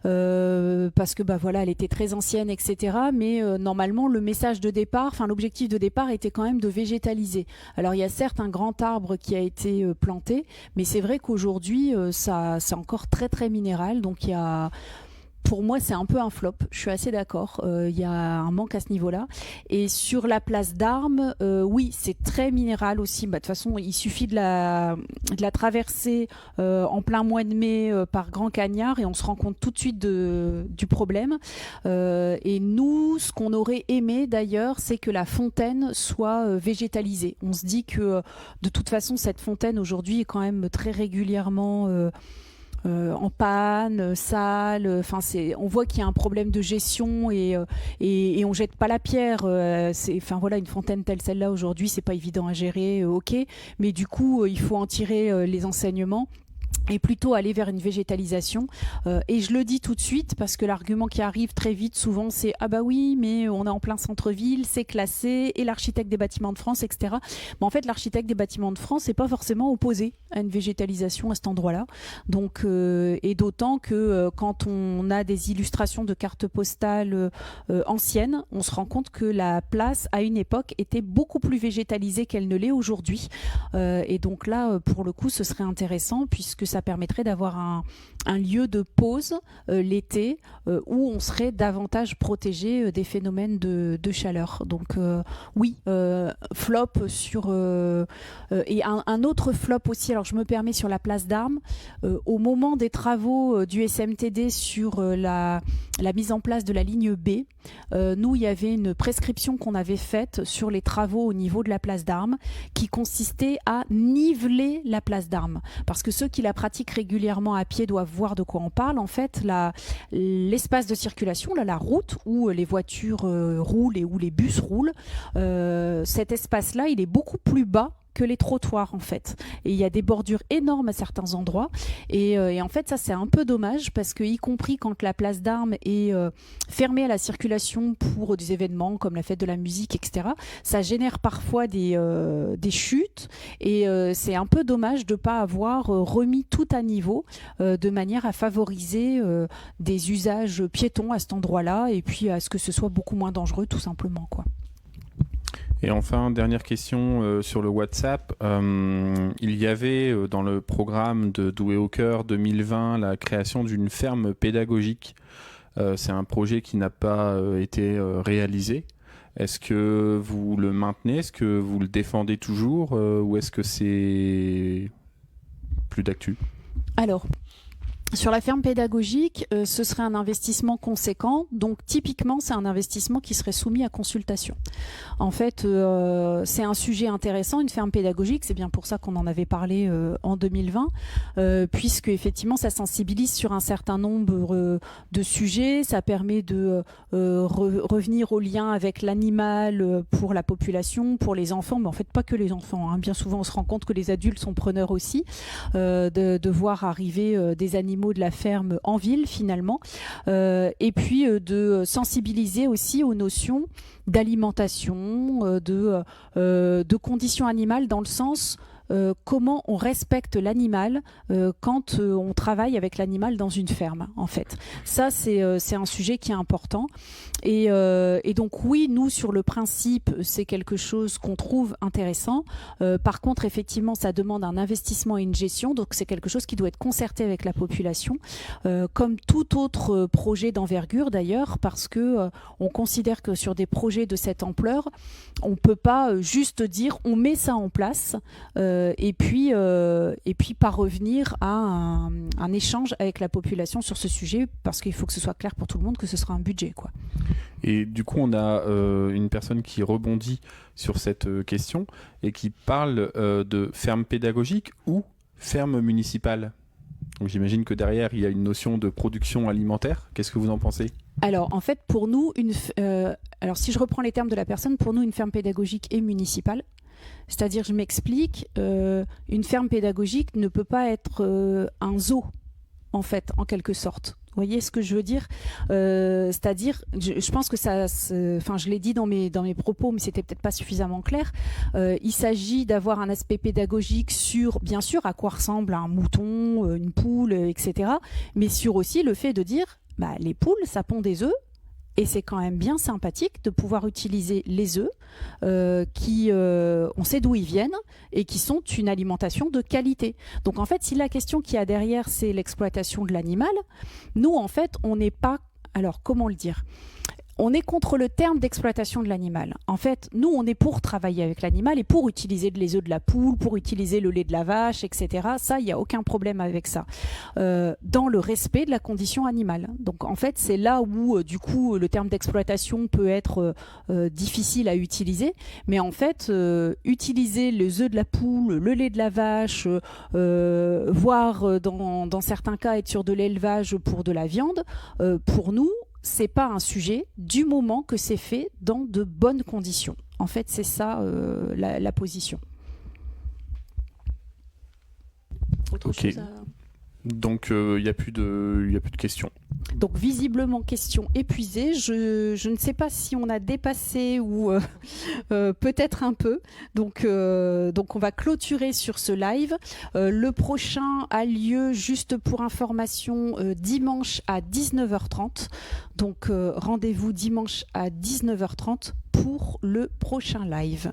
parce que voilà, elle était très ancienne, etc. Mais normalement, le message de départ, l'objectif de départ était quand même de végétaliser. Alors il y a certes un grand arbre qui a été planté, mais c'est vrai qu'aujourd'hui, c'est encore très très minéral. Donc pour moi, c'est un peu un flop. Je suis assez d'accord. Il y a un manque à ce niveau-là. Et sur la place d'Armes, oui, c'est très minéral aussi. De toute façon, il suffit de la traverser en plein mois de mai par Grand Cagnard et on se rend compte tout de suite du problème. Et nous, ce qu'on aurait aimé d'ailleurs, c'est que la fontaine soit végétalisée. On se dit que de toute façon, cette fontaine aujourd'hui est quand même très régulièrement en panne, sale. On voit qu'il y a un problème de gestion et on jette pas la pierre. Une fontaine telle celle-là aujourd'hui, c'est pas évident à gérer, ok. Mais du coup, il faut en tirer les enseignements. et plutôt aller vers une végétalisation. Et je le dis tout de suite parce que l'argument qui arrive très vite souvent c'est « Ah bah oui, mais on est en plein centre-ville, c'est classé, et l'architecte des bâtiments de France, etc. » Mais en fait, l'architecte des bâtiments de France n'est pas forcément opposé à une végétalisation à cet endroit-là. Donc, et d'autant que quand on a des illustrations de cartes postales anciennes, on se rend compte que la place, à une époque, était beaucoup plus végétalisée qu'elle ne l'est aujourd'hui. Et donc là, pour le coup, ce serait intéressant puisque ça permettrait d'avoir un lieu de pause l'été où on serait davantage protégé des phénomènes de chaleur. Donc oui, flop sur... et un autre flop aussi, alors je me permets sur la place d'Armes, au moment des travaux du SMTD sur la mise en place de la ligne B, nous, il y avait une prescription qu'on avait faite sur les travaux au niveau de la place d'Armes qui consistait à niveler la place d'Armes. Parce que ceux qui la pratiquent régulièrement à pied doivent voir de quoi on parle. En fait, l'espace de circulation, la route où les voitures roulent et où les bus roulent, cet espace-là, il est beaucoup plus bas que les trottoirs en fait. Et il y a des bordures énormes à certains endroits. Et en fait, ça c'est un peu dommage parce que, y compris quand la place d'Armes est fermée à la circulation pour des événements comme la fête de la musique, etc., ça génère parfois des chutes. Et c'est un peu dommage de ne pas avoir remis tout à niveau de manière à favoriser des usages piétons à cet endroit-là et puis à ce que ce soit beaucoup moins dangereux tout simplement, quoi. Et enfin, dernière question sur le WhatsApp. Il y avait dans le programme de Douai au Cœur 2020 la création d'une ferme pédagogique. C'est un projet qui n'a pas été réalisé. Est-ce que vous le maintenez? Est-ce que vous le défendez toujours? Ou est-ce que c'est plus d'actu? Alors, sur la ferme pédagogique, ce serait un investissement conséquent. Donc, typiquement, c'est un investissement qui serait soumis à consultation. En fait, c'est un sujet intéressant, une ferme pédagogique. C'est bien pour ça qu'on en avait parlé en 2020, puisque effectivement, ça sensibilise sur un certain nombre de sujets. Ça permet de revenir au lien avec l'animal pour la population, pour les enfants, mais en fait, pas que les enfants, hein. Bien souvent, on se rend compte que les adultes sont preneurs aussi, de voir arriver des animaux de la ferme en ville finalement, et puis de sensibiliser aussi aux notions d'alimentation, de conditions animales dans le sens comment on respecte l'animal quand on travaille avec l'animal dans une ferme, en fait. Ça, c'est un sujet qui est important. Et donc, oui, nous, sur le principe, c'est quelque chose qu'on trouve intéressant. Par contre, effectivement, ça demande un investissement et une gestion. Donc, c'est quelque chose qui doit être concerté avec la population, comme tout autre projet d'envergure, d'ailleurs, parce que on considère que sur des projets de cette ampleur, on ne peut pas juste dire on met ça en place et puis pas revenir à un échange avec la population sur ce sujet, parce qu'il faut que ce soit clair pour tout le monde que ce sera un budget, quoi. Et du coup, on a une personne qui rebondit sur cette question et qui parle de ferme pédagogique ou ferme municipale. Donc j'imagine que derrière, il y a une notion de production alimentaire. Qu'est-ce que vous en pensez ? Alors, en fait, pour nous, alors si je reprends les termes de la personne, pour nous, une ferme pédagogique est municipale. C'est-à-dire, je m'explique, une ferme pédagogique ne peut pas être un zoo, en fait, en quelque sorte. Vous voyez ce que je veux dire ? C'est-à-dire, je pense que ça, je l'ai dit dans mes propos, mais c'était peut-être pas suffisamment clair. Il s'agit d'avoir un aspect pédagogique sur, bien sûr, à quoi ressemble un mouton, une poule, etc. Mais sur aussi le fait de dire, les poules, ça pond des œufs. Et c'est quand même bien sympathique de pouvoir utiliser les œufs qui, on sait d'où ils viennent et qui sont une alimentation de qualité. Donc en fait, si la question qu'il y a derrière, c'est l'exploitation de l'animal, nous en fait, on n'est pas... Alors comment le dire ? On est contre le terme d'exploitation de l'animal. En fait, nous, on est pour travailler avec l'animal et pour utiliser les œufs de la poule, pour utiliser le lait de la vache, etc. Ça, il n'y a aucun problème avec ça. Dans le respect de la condition animale. Donc, en fait, c'est là où, du coup, le terme d'exploitation peut être difficile à utiliser. Mais en fait, utiliser les œufs de la poule, le lait de la vache, voire, dans certains cas, être sur de l'élevage pour de la viande, pour nous, c'est pas un sujet du moment que c'est fait dans de bonnes conditions. En fait, c'est ça la position. Autre chose à... Donc il n'y a plus de questions. Donc visiblement question épuisée. Je ne sais pas si on a dépassé ou peut-être un peu. Donc on va clôturer sur ce live. Le prochain a lieu, juste pour information, dimanche à 19h30. Donc rendez-vous dimanche à 19h30 pour le prochain live.